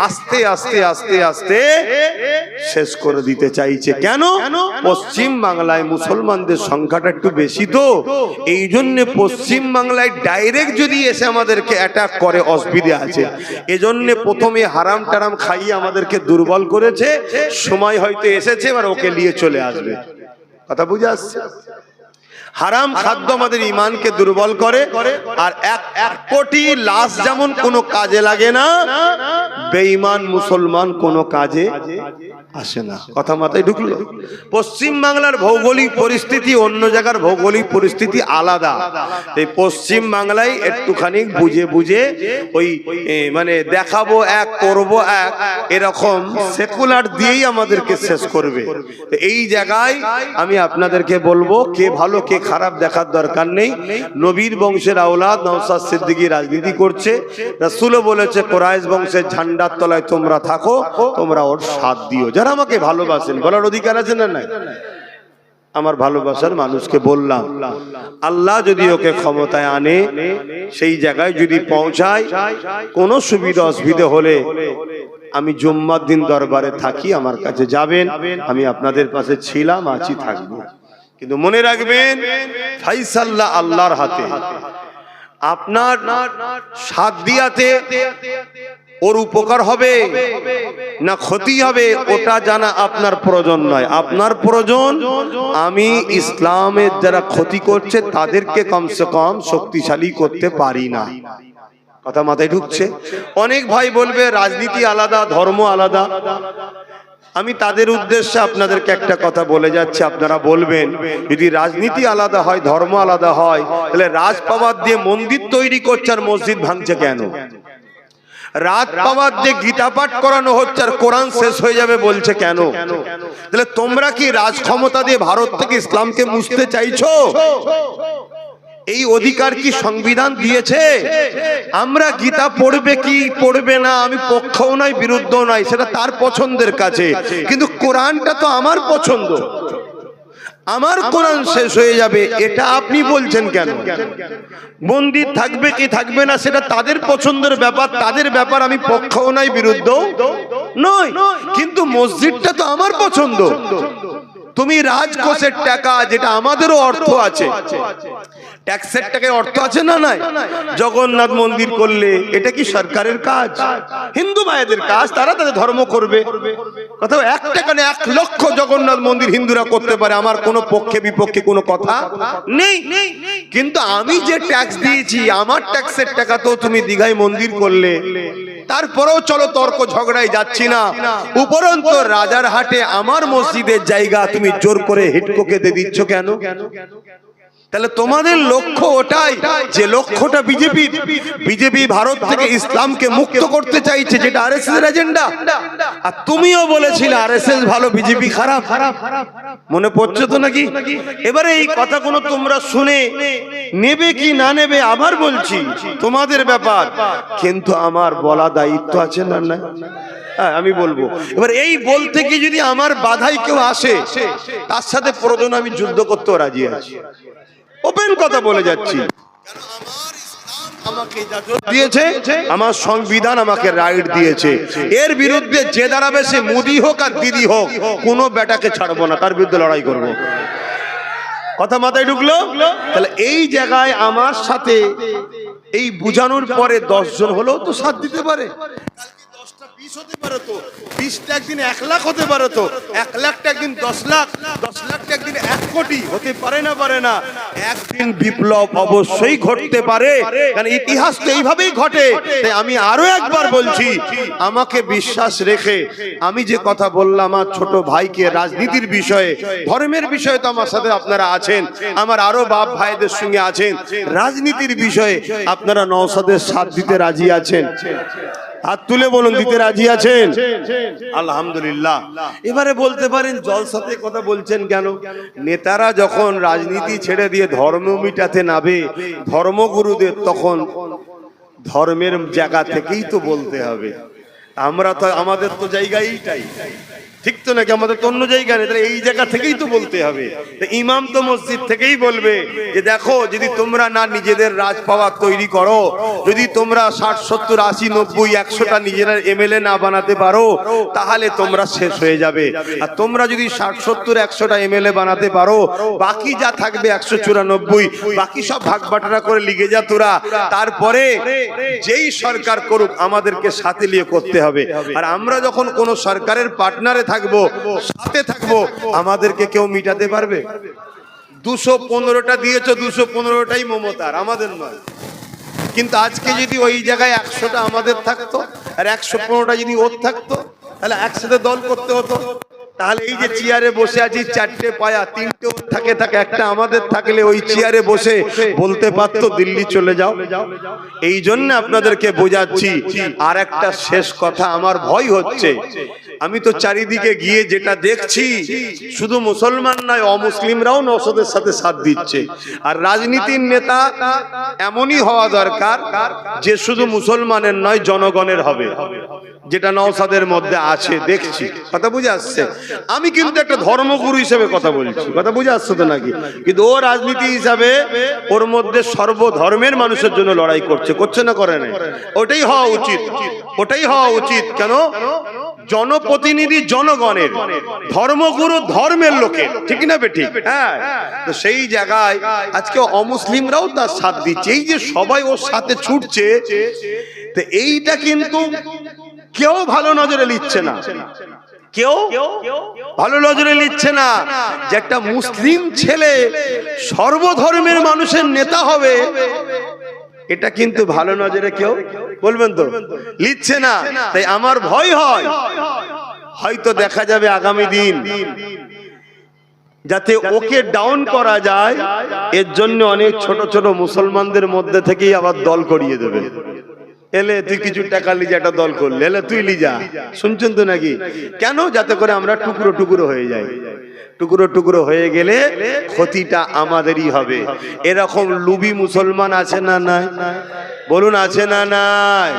আস্তে আস্তে আস্তে আস্তে শেষ করে দিতে চাইছে। কেন? পশ্চিম বাংলায় মুসলমানদের সংখ্যাটা একটু বেশি, তো এই জন্য পশ্চিম বাংলায় ডাইরেক্ট যদি এসে আমাদেরকে অ্যাটাক করে অসুবিধা আছে। এজন্য প্রথমে হারাম টারাম খাইয়ে আমাদেরকে দুর্বল করেছে। সময় হয়তো এসেছে, এবার ওকে নিয়ে চলে আসবে। কথা বুঝে আসছে? হারাম খাদ্য আমাদের ইমানকে দুর্বল করে। আর এক কোটি লাশ যেমন কোনো কাজে লাগে না, বেঈমান মুসলমান কোনো কাজে আসে না। কথা মাথায় ঢুকলো? পশ্চিম বাংলার ভৌগোলিক পরিস্থিতি অন্য জায়গার ভৌগোলিক পরিস্থিতি আলাদা। এই পশ্চিম বাংলায় একটুখানি বুঝে বুঝে ওই মানে দেখাবো এক, করব এক, এরকম সেকুলার দিয়েই আমাদেরকে শেষ করবে। এই জায়গায় আমি আপনাদেরকে বলবো, কে ভালো কে খারাপ দেখার দরকার নেই। নবীর বংশের আওলাদ নওশাদ সিদ্দিকী রাজনীতি করছে। রাসূলও বলেছে, কুরাইশ বংশের ঝান্ডার তলায় তোমরা থাকো, তোমরা ওর সাথ দিও। যারা আমাকে ভালোবাসেন, বলার অধিকার আছে না নাই? আমার ভালোবাসার মানুষকে বললাম, আল্লাহ যদি ওকে ক্ষমতায় আনে, সেই জায়গায় যদি পৌঁছায়, কোনো সুবিধা অসুবিধা হলে আমি জুম্মার দিন দরবারে থাকি, আমার কাছে যাবেন। আমি আপনাদের পাশে ছিলাম, আছি, থাকবো। কিন্তু মনে রাখবেন, ফাইসাল্লাহ আল্লাহর হাতে। আপনার সাথ দিয়াতে ওর উপকার হবে না ক্ষতি হবে, ওটা জানা আপনার প্রয়োজন নয়। আপনার প্রয়োজন, আমি ইসলামের যারা ক্ষতি করছে তাদেরকে কমসে কম শক্তিশালী করতে পারি না। কথা মাথায় ঢুকছে? অনেক ভাই বলবে রাজনীতি আলাদা, ধর্ম আলাদা। আমি তাদের উদ্দেশ্যে আপনাদেরকে একটা কথা বলে যাচ্ছি, আপনারা বলবেন, যদি রাজনীতি আলাদা হয়, ধর্ম আলাদা হয়, তাহলে রাজ পাওয়ার দিয়ে মন্দির তৈরি করছে আর মসজিদ ভাঙছে কেন? রাত পাওয়ার দিয়ে গীতা পাঠ করানো হচ্ছে আর কোরআন শেষ হয়ে যাবে বলছে কেন? তাহলে তোমরা কি রাজ ক্ষমতা দিয়ে ভারত থেকে ইসলামকে মুছতে চাইছো? এই অধিকার কি সংবিধান দিয়েছে? আমরা গীতা পড়বে কি পড়বে না, আমি পক্ষও নাই বিরুদ্ধও নাই, সেটা তার পছন্দের কাছে। কিন্তু কোরআনটা তো আমার পছন্দ, আমার কোরআন শেষ হয়ে যাবে, এটা আপনি বলছেন কেন? মন্দির থাকবে কি থাকবে না সেটা তাদের পছন্দের ব্যাপার, তাদের ব্যাপার, আমি পক্ষও নাই বিরুদ্ধও নয়। কিন্তু মসজিদটা তো আমার পছন্দ। তুমি রাজকোষের টাকা, যেটা আমাদেরও অর্থ আছে, ট্যাক্সের টাকায় অর্থ আছে না নাই? জগন্নাথ মন্দির করলে এটা কি সরকারের কাজ? হিন্দু ভাইদের কাজ, তারা তাদের ধর্ম করবে। কথা 1 টাকা না 1 লক্ষ জগন্নাথ মন্দির হিন্দুরা করতে পারে, আমার কোনো পক্ষে বিপক্ষে কোনো কথা নেই। কিন্তু আমি যে ট্যাক্স দিয়েছি, আমার ট্যাক্সের টাকা তো তুমি দীঘায় মন্দির করলে, তারপরেও চলো তর্ক ঝগড়ায় যাচ্ছি না। উপরন্ত রাজারহাটে আমার মসজিদের জায়গা তুমি জোর করে হিটকোকে দিয়ে দিচ্ছ কেন? তাহলে তোমাদের লক্ষ্য ওটাই, যে লক্ষ্যটা বিজেপি ভারত থেকে ইসলামকে মুক্ত করতে চাইছে, যেটা আরএসএস এর এজেন্ডা। আর তুমিও বলেছিলে আরএসএস ভালো, বিজেপি খারাপ। মনে পড়ছে তো নাকি? এবারে এই কথাগুলো তোমরা শুনে নেবে কি না নেবে, আবার বলছি তোমাদের ব্যাপার, কিন্তু আমার বলা দায়িত্ব আছে না? হ্যাঁ আমি বলবো। এবার এই বলতে কি যদি আমার বাধাই কেউ আসে, তার সাথে প্রয়োজন আমি যুদ্ধ করতেও রাজি আছি, ওপেন কথা বলে যাচ্ছি। আমাকে ইজাজত দিয়েছে, আমার সংবিধান আমাকে রাইট দিয়েছে, এর বিরুদ্ধে যে দাঁড়াবে সে মোদি হোক আর দিদি হোক, কোনো বেটাকে ছাড়বো না, তার বিরুদ্ধে লড়াই করবো। কথা মাথায় ঢুকলো? তাহলে এই জায়গায় আমার সাথে এই বুঝানোর পরে 10 জন হলেও তো সাথ দিতে পারে। 20 হতে পারে তো, 20টা একদিন 1 লাখ হতে পারে তো, 1 লাখটা একদিন 10 লাখ, 10 লাখটা একদিন 1 কোটি হতে পারে না? পারে না? একদিন বিপ্লব অবশ্যই ঘটতে পারে, কারণ ইতিহাস তো এইভাবেই ঘটে। তাই আমি আরো একবার বলছি, আমাকে বিশ্বাস রেখে আমি যে কথা বললাম আমার ছোট ভাইকে রাজনীতির বিষয়ে, ধর্মের বিষয়ে তো আমার সাথে আপনারা আছেন, আমার আরো বাপ ভাইদের সঙ্গে আছেন, রাজনীতির বিষয়ে আপনারা নওশাদের সাথ দিতে রাজি আছেন? হাত তুলে বলুন, দিতে রাজি আছেন? আলহামদুলিল্লাহ। এবারে বলতে পারেন জলসাতে কথা বলছেন কেন? নেতারা যখন রাজনীতি ছেড়ে দিয়ে ধর্ম মিটাতে নামে ধর্মগুরুদের, তখন ধর্মের জায়গা থেকেই তো বলতে হবে। আমরা তো আমাদের তো জায়গায় এইটাই, ঠিক তো নাকি? আমাদের তো অন্য জায়গা নেই, তাহলে এই জায়গা থেকেই তো বলতে হবে। ইমাম তো মসজিদ থেকেই বলবে যে দেখো, যদি তোমরা না নিজেদের রাজ পাওয়ার তৈরি করো, যদি তোমরা 60, 70, 80, 90, 100টা নিজেরা এমএলএ না বানাতে পারো, তাহলে তোমরা শেষ হয়ে যাবে। আর তোমরা যদি 60, 70, 100টা এমএলএ বানাতে পারো, বাকি যা থাকবে 194, বাকি সব ভাগ বাটোয়ারা করে লিগে যা তোরা, তারপরে যেই সরকার করুক আমাদেরকে সাথে নিয়ে করতে হবে। আর আমরা যখন কোন সরকারের পার্টনারে থাকবো, সাথে থাকবো, আমাদেরকে কেউ মিটাতে পারবে? 215টা দিয়েছো, 215টাই মমতার, আমাদের নয়। কিন্তু আজকে যদি ওই জায়গায় 100টা আমাদের থাকতো আর 115টা যদি ওর থাকতো, তাহলে একসাথে দল করতে হতো। তাহলে এই যে চেয়ারে বসে আছি, 4টে পায়া, 3টে ওর থাকে, একটা আমাদের থাকলে ওই চেয়ারে বসে বলতে পারতো দিল্লি চলে যাও। এই জন্য আপনাদেরকে বোঝাচ্ছি। আর একটা শেষ কথা, আমার ভয় হচ্ছে, আমি তো চারিদিকে গিয়ে যেটা দেখছি, শুধু মুসলমান নয়, অমুসলিমরাও নওশাদের সাথে সাথ দিচ্ছে। আর রাজনীতির নেতা এমনই হওয়া দরকার যে শুধু মুসলমানের নয়, জনগণের হবে, যেটা নওশাদের মধ্যে আছে দেখছি। কথা বুঝে আসছে? আমি কিন্তু একটা ধর্মগুরু হিসেবে কথা বলছি, কথা বুঝে আসছে তো নাকি? কিন্তু ও রাজনীতি হিসাবে ওর মধ্যে সর্বধর্মের মানুষের জন্য লড়াই করছে না, করে না? ওটাই হওয়া উচিত, ওটাই হওয়া উচিত। কেন? জনপ্রতিনিধি জনগণের, ধর্মগুরু ধর্মের লোকের, ঠিক না বেঠিক? হ্যাঁ। তো সেই জায়গায় আজকে অমুসলিমরাও তার সাথ দিচ্ছে। এই যে সবাই ওর সাথে ছুটছে, তো এইটা কিন্তু কেউ ভালো নজরে নিচ্ছে না, কেউ ভালো নজরে নিচ্ছে না যে একটা মুসলিম ছেলে সর্বধর্মের মানুষের নেতা হবে, এটা কিন্তু ভালো নজরে কেউ, বলবেন তো, লিখছে না। তাই আমার ভয় হয়, হয়তো দেখা যাবে আগামী দিন যাতে ওকে ডাউন করা যায়, এর জন্য অনেক ছোট ছোট মুসলমানদের মধ্যে থেকেই আবার দল করিয়ে দেবে। এলে তুই কিছু টাকা লিজা, একটা দল করলে, এলে তুই লিজা, শুনছেন তো নাকি? কেন? যাতে করে আমরা টুকরো টুকরো হয়ে যাই। টুকরো টুকরো হয়ে গেলে ক্ষতিটা আমাদেরই হবে। এরকম লুবি মুসলমান আছে না নাই? বলুন, আছে না নাই?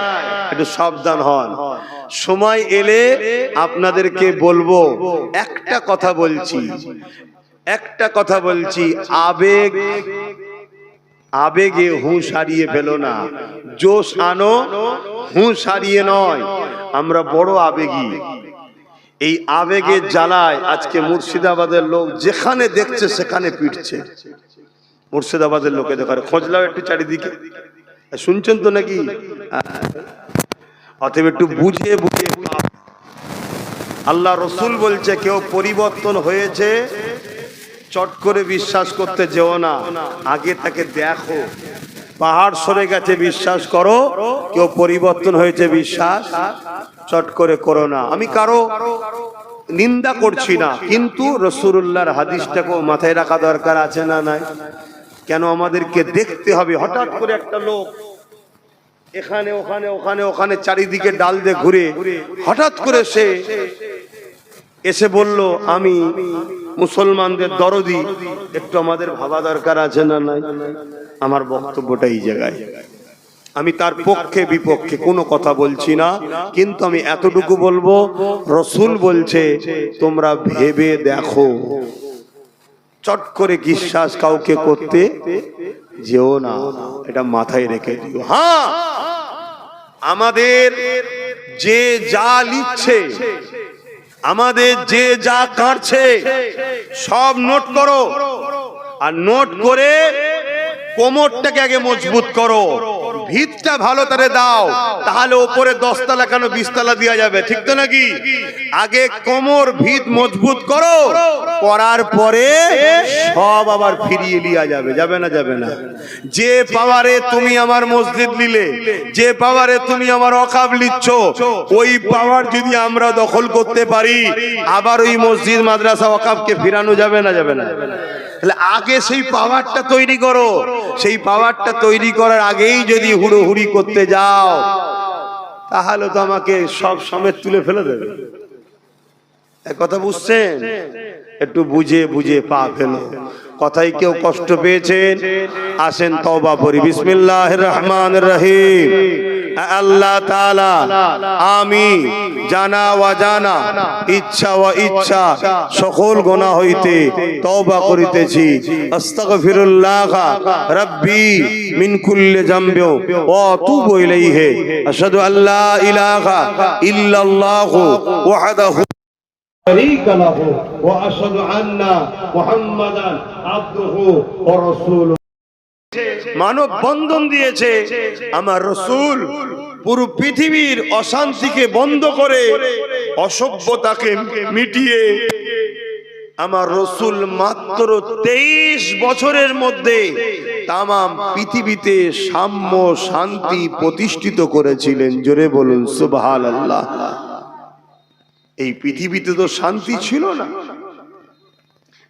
একটু সাবধান হন। সময় এলে আপনাদেরকে বলবো। একটা কথা বলছি, আবেগে হুঁশ হারিয়ে ফেলো না, জোশ আনো, হুঁশ হারিয়ে নয়। আমরা বড় আবেগী, এই আবেগের জ্বালায় আজকে মুর্শিদাবাদের লোক যেখানে দেখছে সেখানে পিটছে। মুর্শিদাবাদের লোকে দেখার খোঁজলাও একটু চারিদিকে, শুনছেন তো নাকি? অতএব একটু বুঝে বুঝে। আল্লাহ রসুল বলছে, কেউ পরিবর্তন হয়েছে চট করে বিশ্বাস করতে যেও না, আগে তাকে দেখো। পাহাড় সরে গেছে বিশ্বাস করো, কেউ পরিবর্তন হয়েছে বিশ্বাস চট করে করো না। আমি কারো নিন্দা করছি না, কিন্তু রাসূলুল্লাহর হাদিসটাকেও মাথায় রাখা দরকার আছে না নাই? কেন আমাদেরকে দেখতে হবে? হঠাৎ করে একটা লোক এখানে ওখানে ওখানে ওখানে চারিদিকে ডাল দিয়ে ঘুরে হঠাৎ করে সে এসে বলল আমি মুসলমানদের দরদি, একটু আমাদের ভাবা দরকার আছে না নাই? আমার বক্তব্যটা এই জায়গায়, আমি তার পক্ষে বিপক্ষে কোনো কথা বলছি না, কিন্তু আমি এতটুকু বলবো, রসুল বলছে তোমরা ভেবে দেখো, চট করে বিশ্বাস কাউকে করতে যেও না, এটা মাথায় রেখে দিও। হ্যাঁ, আমাদের যে যা লিখছে, আমাদের যে যা কাটছে সব নোট করো, আর নোট করে কোমরটাকে আগে মজবুত করো, ভিতটা ভালো করে দাও, তাহলে উপরে 10 তলা কেন 20 তলা দেওয়া যাবে, ঠিক তো নাকি? আগে কোমর ভিত মজবুত করো, করার পরে সব আবার ফিরিয়ে লিয়া যাবে। যাবে না? যাবে না। যে পাওয়ারে তুমি আমার মসজিদ নিলে, যে পাওয়ারে তুমি আমার ওয়াকফ লিচ্ছ, ওই পাওয়ার যদি আমরা দখল করতে পারি, আবার ওই মসজিদ মাদ্রাসা ওয়াকফকে ফিরানো যাবে না? যাবে না। তাহলে আগে সেই পাওয়ারটা তৈরি করো, সেই পাওয়ারটা তৈরি করার আগেই যদি হুড়োহুড়ি করতে যাও, তাহলে তো আমাকে সব সমেত তুলে ফেলে দেবে। এক কথা বুঝছেন? একটু বুঝে বুঝে পা ফেলো। কথায় কেউ কষ্ট পেয়েছেন? আসেন তওবা করি। বিসমিল্লাহির রহমানির রহিম। আল্লাহ তাআলা, আমি জানা ওয়া জানা, ইচ্ছা ওয়া ইচ্ছা সকল গুনাহ হইতে তওবা করিতেছি। আস্তাগফিরুল্লাহ রাব্বি মিন কুল্লি যামবি ওয়া আতুবু ইলাইহি। আশহাদু আল্লা ইলাহা ইল্লাল্লাহু ওয়াহদাহু শারীকা লাহু ওয়া আশহাদু আন্না মুহাম্মাদান আবদুহু ওয়া রাসূলুহু। মানব বন্ধন দিয়েছে আমার রাসূল, পুরো পৃথিবীর অশান্তিকে বন্ধ করে অসভ্যতাকে মিটিয়ে আমার রাসূল মাত্র 23 বছরের মধ্যে তামাম পৃথিবীতে সাম্য শান্তি প্রতিষ্ঠিত করেছিলেন। জোরে বলুন সুবহানাল্লাহ। এই পৃথিবীতে তো শান্তি ছিল না।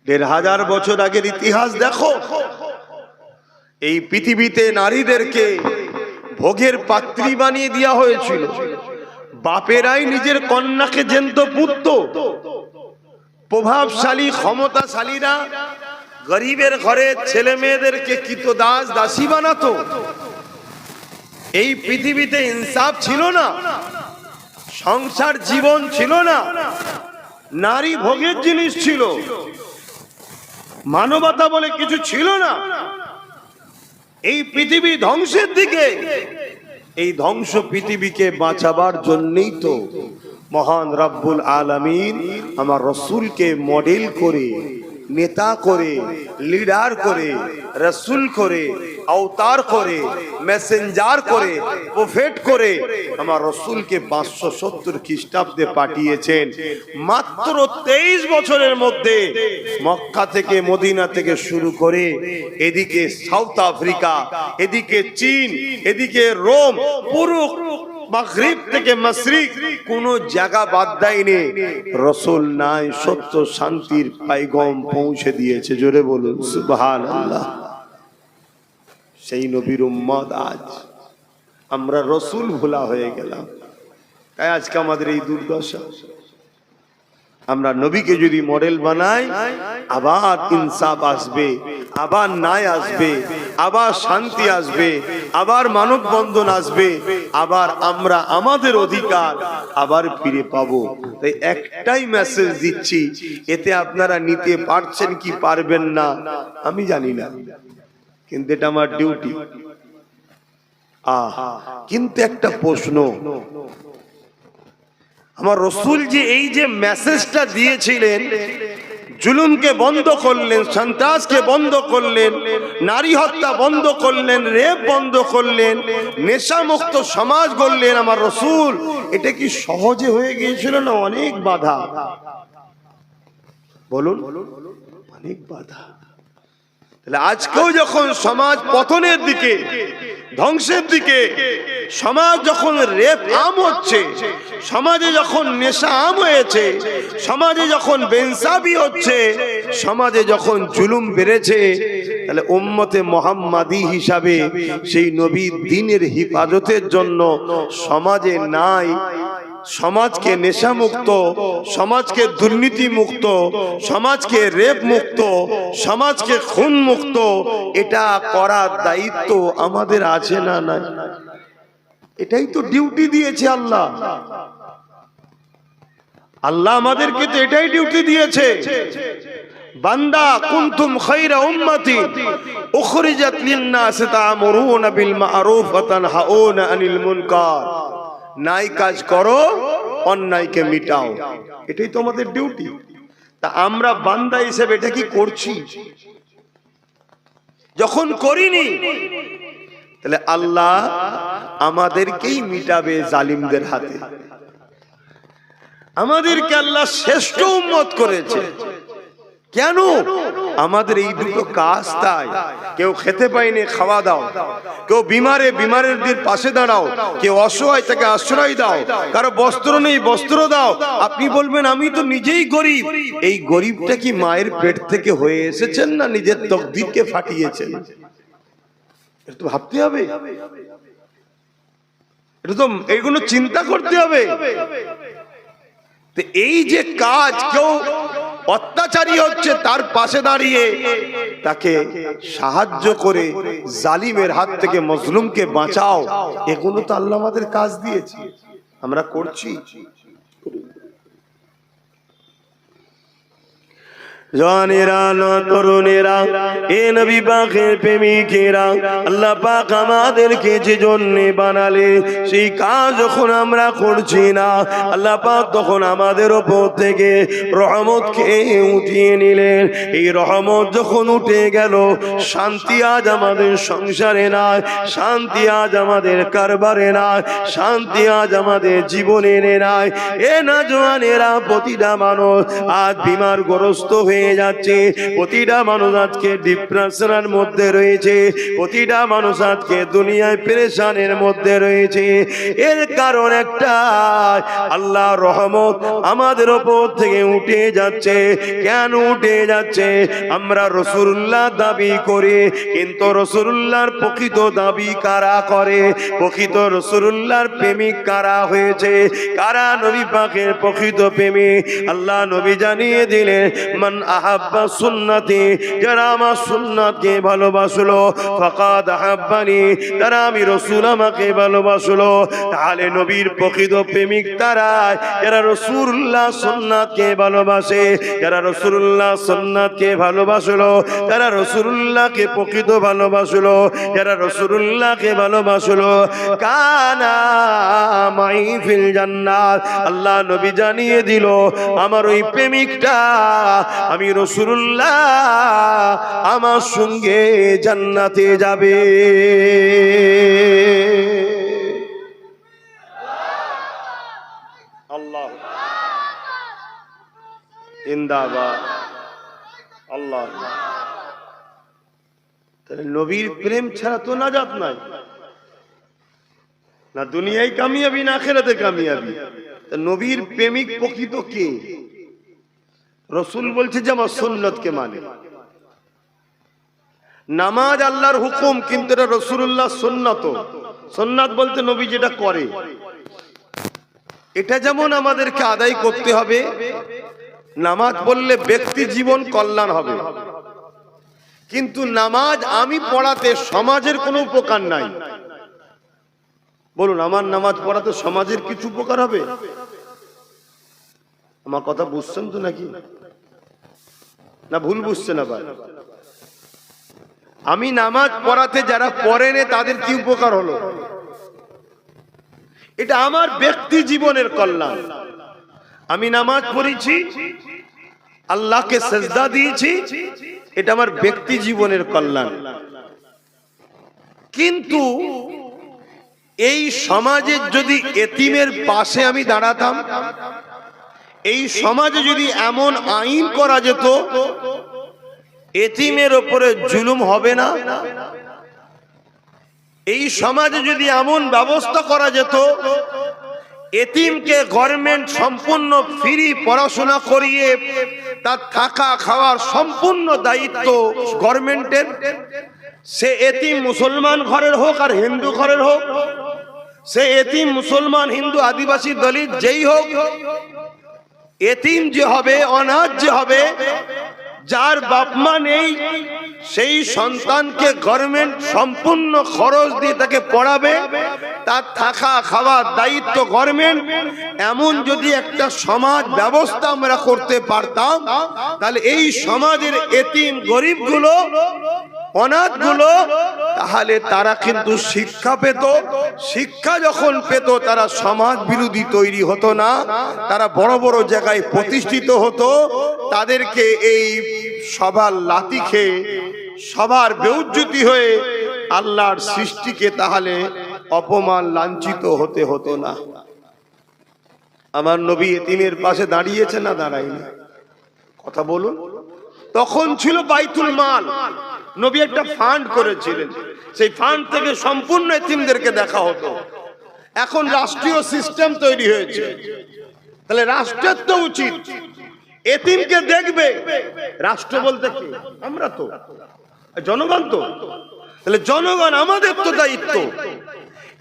1500 বছর আগের ইতিহাস দেখো, এই পৃথিবীতে নারীদেরকে ভোগের পাত্রী বানিয়ে দেওয়া হয়েছিল। বাপেরাই নিজের কন্যাকে জ্যান্ত পুততো। প্রভাবশালী ক্ষমতাশালীরা গরিবের ঘরে ছেলে মেয়েদেরকে কৃতদাস দাসী বানাতো। এই পৃথিবীতে ইনসাফ ছিল না, সংসার জীবন ছিল না, নারী ভোগের জিনিস ছিল, মানবতা বলে কিছু ছিল না। এই পৃথিবী ধ্বংসের দিকে। এই ধ্বংস পৃথিবীকে বাঁচাবার জন্যই তো মহান রব্বুল আলামিন আমার রাসূলকে মডেল করে, নেতা করে, লিডার করে, রাসূল করে, अवतार করে, মেসেঞ্জার করে, প্রফেট করে আমার রাসূলকে 570 খ্রিস্টাব্দে পাঠিয়েছেন। মাত্র 23 বছরের মধ্যে মক্কা থেকে, মদিনা থেকে শুরু করে এদিকে সাউথ আফ্রিকা, এদিকে চীন, এদিকে রোম, পুরো মাগরিব থেকে মাশরিক কোন জায়গা বাদ দেয়নি। রাসূল নাই সত্য শান্তির পয়গাম পৌঁছে দিয়েছে। জোরে বলুন সুবহানাল্লাহ। সেই নবীর উম্মত আজ আমরা রাসূল ভোলা হয়ে গেলাম, তাই আজকে আমাদের এই দুর্দশা। আমরা নবীকে যদি মডেল বানাই, আবার ইনসাফ আসবে, আবার ন্যায় আসবে, আবার শান্তি আসবে, আবার মানব বন্ধন আসবে, আবার আমরা আমাদের অধিকার আবার ফিরে পাবো। তাই একটাই মেসেজ দিচ্ছি, এতে আপনারা নিতে পারছেন কি পারবেন না আমি জানি না, কিন্তু এটা আমার ডিউটি। কিন্তু একটা প্রশ্ন, আমার রাসূল যে এই যে মেসেজটা দিয়েছিলেন, জুলুমকে বন্ধ করলেন, সন্ত্রাসকে বন্ধ করলেন, নারী হত্যা বন্ধ করলেন, রেপ বন্ধ করলেন, নেশামুক্ত সমাজ গড়লেন আমার রাসূল, এটা কি সহজে হয়ে গিয়েছিল না অনেক বাধা? বলুন, অনেক বাধা। তাহলে আজকেও যখন সমাজ পতনের দিকে, ধ্বংসের দিকে, সমাজ যখন রেপ আম হচ্ছে, সমাজে যখন নেশা আম হয়েছে, সমাজে যখন বেইনসাফি হচ্ছে, সমাজে যখন জুলুম বেড়েছে, তাহলে উম্মতে মুহাম্মাদি হিসাবে সেই নবীর দ্বীনের হিফাজতের জন্য সমাজে নাই সমাজকে নেশা মুক্ত, সমাজকে দুর্নীতি মুক্ত, সমাজকে রেপ মুক্ত, সমাজকে খুন মুক্ত, এটা করার দায়িত্ব আমাদের আছে না নাই? এটাই তো ডিউটি দিয়েছে আল্লাহ। আল্লাহ আমাদেরকে তো এটাই ডিউটি দিয়েছে, বান্দা কুনতুম খায়রা উম্মতি উখরিজাত লিন-নাস তা'মুরুনা বিল মা'রুফ ওয়া তানহাউনা আনিল মুনকার। নাই কাজ করো, অন্যায়কে মিটাও, এটাই তো আমাদের ডিউটি। তা আমরা বান্দা হিসেবে এটা কি করছি? যখন করিনি, তাহলে আল্লাহ আমাদেরকেই মিটাবে জালিমদের হাতে। আমাদেরকে আল্লাহ শ্রেষ্ঠ উম্মত করেছে কেন? আমাদের এই দুটো কাজ। তাই কেউ খেতে পায়নি, খাওয়া দাও। কেউ বিমারের পাশে দাঁড়াও। কেউ অসহায়, তাকে আশ্রয় দাও। কারো বস্ত্র নেই, বস্ত্র দাও। আপনি বলবেন আমি তো নিজেই গরিব। এই গরিবটা কি মায়ের পেট থেকে হয়ে এসেছেন, না নিজের তকদিরকে ফাটিয়েছেন? এটা তো ভাবতে হবে, এটা তো এইগুলো চিন্তা করতে হবে। এই যে কাজ, কেউ অত্যাচারী হচ্ছে, তার পাশে দাঁড়িয়ে তাকে সাহায্য করে জালিমের হাত থেকে মজলুমকে বাঁচাও, এগুলো তো আল্লাহ আমাদের কাজ দিয়েছে, আমরা করছি। জওয়ানেরা, তরুণেরা, এ নবী পাকের প্রেমিকেরা, আল্লাহ পাক আমাদেরকে যে জন্য বানালে, সেই কাজ যখন আমরা করছি না, আল্লাহ পাক তখন আমাদের উপর থেকে রহমতকে উঠিয়ে নিলেন। এই রহমত যখন উঠে গেল, শান্তি আজ আমাদের সংসারে নাই, শান্তি আজ আমাদের কারবারে নাই, শান্তি আজ আমাদের জীবনে নাই। এ না জওয়ানেরা, প্রতিটা মানুষ আজ বিমারগ্রস্ত হয়ে যাচ্ছে, প্রতিটা মানুষ আজকে ডিপ্রেশনের মধ্যে রয়েছে, প্রতিটা মানুষ আজকে দুনিয়ায় পেরেশানের মধ্যে রয়েছে। এর কারণ একটা, আল্লাহ রহমত আমাদের উপর থেকে উঠে যাচ্ছে। কেন উঠে যাচ্ছে? আমরা রাসূলুল্লাহ দাবি করি, কিন্তু রাসূলুল্লাহর প্রকৃত দাবি কারা করে? প্রকৃত রাসূলুল্লাহর প্রেমিক কারা হয়েছে? কারা নবী পাকের প্রকৃত প্রেমিক? আল্লাহ নবী জানিয়ে দিলেন, মান আহাব্বা সুন্নতি, যারা আমার সুন্নাতকে ভালোবাসলো, ফাকাদ আহাব্বানি, তারা আমি রাসূল আমাকে ভালোবাসলো। তাহলে নবীর প্রকৃত প্রেমিক তারা, যারা রাসূলুল্লাহ সুন্নাতকে ভালোবাসে, যারা রাসূলুল্লাহ সুন্নাতকে ভালোবাসলো, যারা রাসূলুল্লাহকে প্রকৃত ভালোবাসলো, যারা রাসূলুল্লাহকে ভালোবাসলো, কানা মাই ফিল জান্নাত। আল্লাহ নবী জানিয়ে দিল, আমার ওই প্রেমিকটা, আমি রাসূলুল্লাহ, আমার সঙ্গে জান্নাতে যাবে। আল্লাহ জিন্দাবাদ, আল্লাহ। তাহলে নবীর প্রেম ছাড়া তো নাজাত নাই, না দুনিয়ায় কামিয়াবি, না আখিরাতে কামিয়াবি। তা নবীর প্রেমিক প্রকৃত কে? রাসূল বলছে যে আমার সুন্নতকে মানে। নামাজ আল্লাহর হুকুম, কিন্তু এটা রাসূলুল্লাহ সুন্নত। সুন্নাত বলতে নবী যেটা করে, এটা যেমন আমাদেরকে আদায় করতে হবে। নামাজ পড়লে ব্যক্তি জীবন কল্যাণ হবে, কিন্তু নামাজ আমি পড়াতে সমাজের কোনো উপকার নাই। বলুন, আমার নামাজ পড়াতে সমাজের কিছু উপকার হবে? আমার কথা বুঝছেন তো নাকি, না ভুল বুঝছেন আবার? আমি নামাজ পড়াতে যারা পড়েনে তাদের কি উপকার হলো? এটা আমার ব্যক্তি জীবনের কল্যাণ। আমি নামাজ পড়েছি, আল্লাহকে সেজদা দিয়েছি, এটা আমার ব্যক্তি জীবনের কল্যাণ। কিন্তু এই সমাজে যদি এতিমের পাশে আমি দাঁড়াতাম, এই সমাজে যদি এমন আইন করা যেত, এতিমের উপরে জুলুম হবে না, এই সমাজে যদি এমন ব্যবস্থা করা যেত, এতিমকে গভর্নমেন্ট সম্পূর্ণ ফ্রি পড়াশোনা করিয়ে তার থাকা খাওয়ার সম্পূর্ণ দায়িত্ব গভর্নমেন্টের, সে এতিম মুসলমান ঘরের হোক আর হিন্দু ঘরের হোক, সে এতিম মুসলমান, হিন্দু, আদিবাসী, দলিত যেই হোক, এতিম যে হবে, অনাথ যে হবে, যার বাপ মা নেই সেই সন্তানকে গভর্নমেন্ট সম্পূর্ণ খরচ দিয়ে তাকে পড়াবে, তার থাকা খাওয়ার দায়িত্ব গভর্নমেন্ট। এমন যদি একটা সমাজ ব্যবস্থা আমরা করতে পারতাম, তাহলে এই সমাজের এতিম গরিবগুলো, অনাথগুলো, তাহলে তারা কিন্তু শিক্ষা পেত। শিক্ষা যখন পেত, তারা সমাজ বিরোধী তৈরি হতো না, তারা বড় বড় জায়গায় প্রতিষ্ঠিত হতো। তাদেরকে এই সবার লাথি খেয়ে, সবার বেউজ্জতি হয়ে আল্লাহর সৃষ্টিকে তাহলে অপমান লাঞ্ছিত হতে হতো না। আমার নবী এতিমের পাশে দাঁড়িয়েছে না দাঁড়ায়নি? কথা বলুন। তখন ছিল বাইতুল মাল, নবী একটা ফান্ড করেছিলেন, সেই ফান্ড থেকে সম্পূর্ণ এতিমদেরকে দেখা হতো। এখন রাষ্ট্রীয় সিস্টেম তৈরি হয়েছে, তাহলে রাষ্ট্রের তো উচিত এতিমকে দেখবে। রাষ্ট্র বলতে কি? আমরা তো জনগণ, তো তাহলে জনগণ, আমাদের তো দায়িত্ব।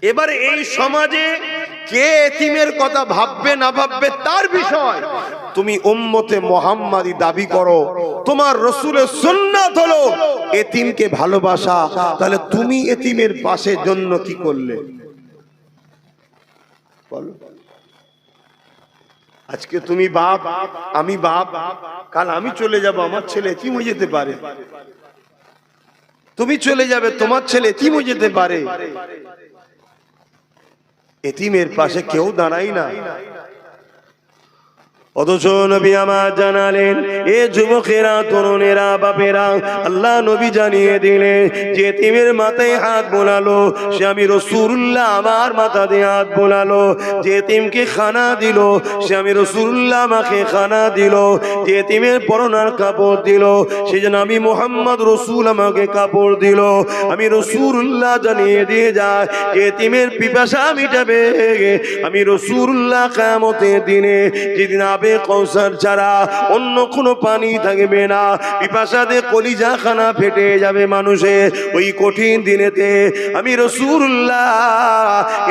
এবারে এই সমাজে কে এতিমের কথা ভাববে না ভাববে তার বিষয়। তুমি উম্মতে মুহাম্মাদি দাবি করো, তোমার রাসূলের সুন্নাত হলো এতিমকে ভালোবাসা, তাহলে তুমি এতিমের পাশে জন্য কি করলে বলো? আজকে তুমি বাপ, আমি বাপ, কাল আমি চলে যাব, আমার ছেলে এতিম হয়ে যেতে পারে। তুমি চলে যাবে, তোমার ছেলে এতিম হয়ে যেতে পারে। এতিমের পাশে কেউ দাঁড়ায় না। অথচ নবী আমার জানালেন, এ যুবকেরা, তরুণেরা, বাপেরা, আল্লাহ নবী জানিয়ে দিলেন যে এতিমের মাথায় হাত বোলালো সে আমি রাসূলুল্লাহ, আমার মাথা দিয়ে হাত বোলালো। যে এতিমকে খানা দিল সে আমি রাসূলুল্লাহ, আমাকে খানা দিল। যে এতিমের পরনার কাপড় দিল সে যেন আমি মুহাম্মদ রাসূল, আমাকে কাপড় দিল। আমি রাসূলুল্লাহ জানিয়ে দিয়ে যায় যে এতিমের পিপাসা মিটাবে আমি রাসূলুল্লাহ কিয়ামতের দিনে, যেদিন আবে কৌসার ছাড়া অন্য কোনো পানি থাকবে না, পিপাসাতে কলিজা খানা ফেটে যাবে মানুষের। ওই কঠিন দিনেতে আমি রাসূলুল্লাহ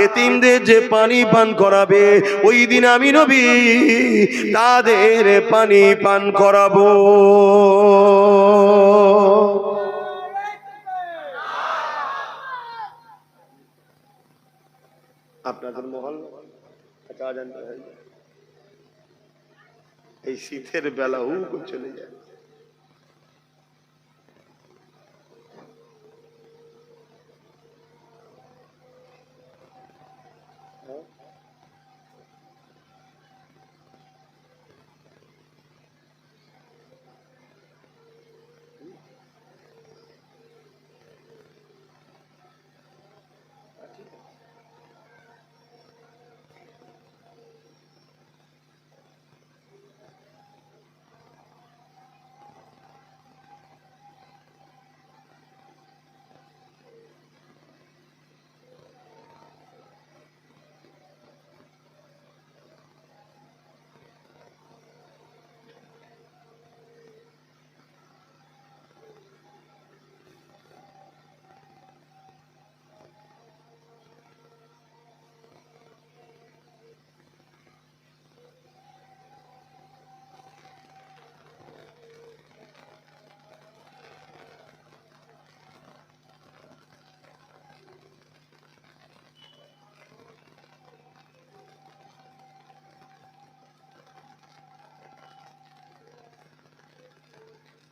এতিমদের যে পানি পান করাবে, ওই দিন আমি নবী তাদের পানি পান করাবো। আপনাদের মহল এই শীতের বেলা চলে যায়।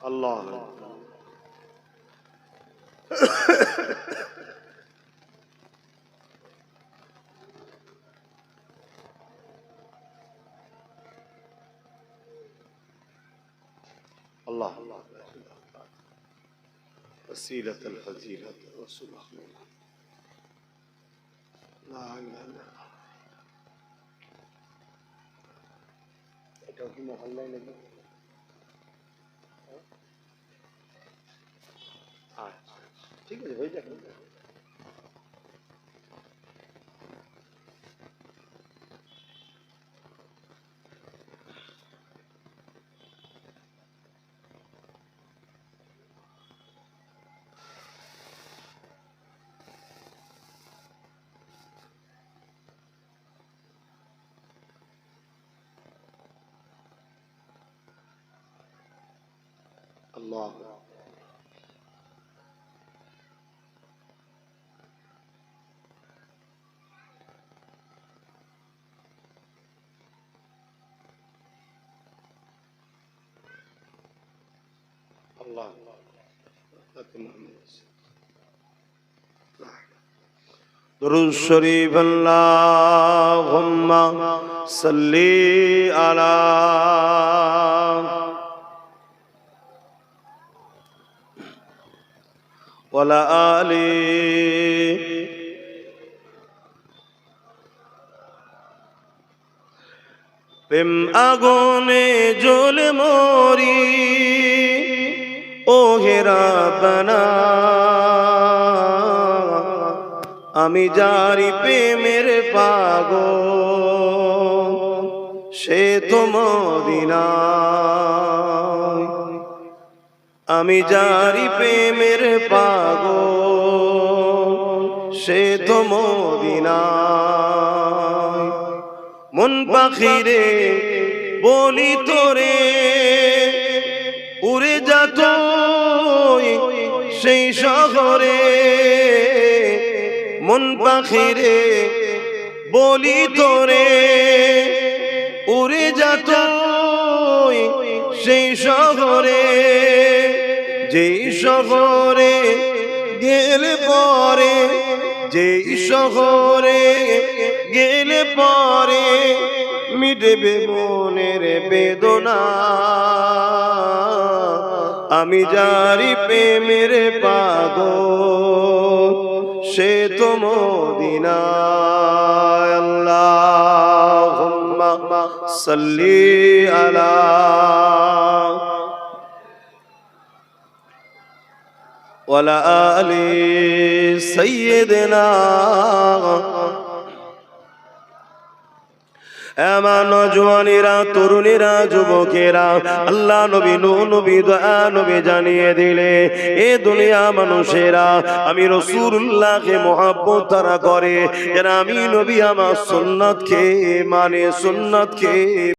আল্লাহ আল্লাহ ওসিলাতুল ফজিলাত রাসূলুল্লাহ লা ইলাহা ইল্লাল্লাহ। এটা কি মহল্লায় নাকি? ঠিক আছে, হয়ে যাবে। আল্লাহ আল্লাহ দুরূদ শরীফ আল্লাহুম্মা সাল্লি আলা ওয়ালা আলি প্রেম আগুনে জ্বলে মরি ও হে রাব্বানা আমি যারি প্রেমের পাগল সে তো মদিনায় আমি যারি প্রেমের পাগল সে তো মদিনায় মন পাখিরে বলি তোরে উড়ে যাত সেই শহরে মন পাখিরে বলি তোরে উড়ে যাত সেই শহরে যেই শহরে গেলে পরে যেই শহরে গেলে পরে মিটবে মনের বেদনা আমি যারি প্রেমের পাগল সে তো মদিনায় আল্লাহুম্মা সাল্লি আলা ওয়ালা আলি সাইয়্যিদিনা এমন জওয়ানেরা তরুণেরা যুবকেরা আল্লাহ নবী নূহ নবী দোয়া নবী জানিয়ে দিলে এ দুনিয়া মানুষেরা আমি রাসূলুল্লাহকে মহব্বত তারা করে যারা আমি নবী আমার সুন্নাতকে মানে সুন্নাতকে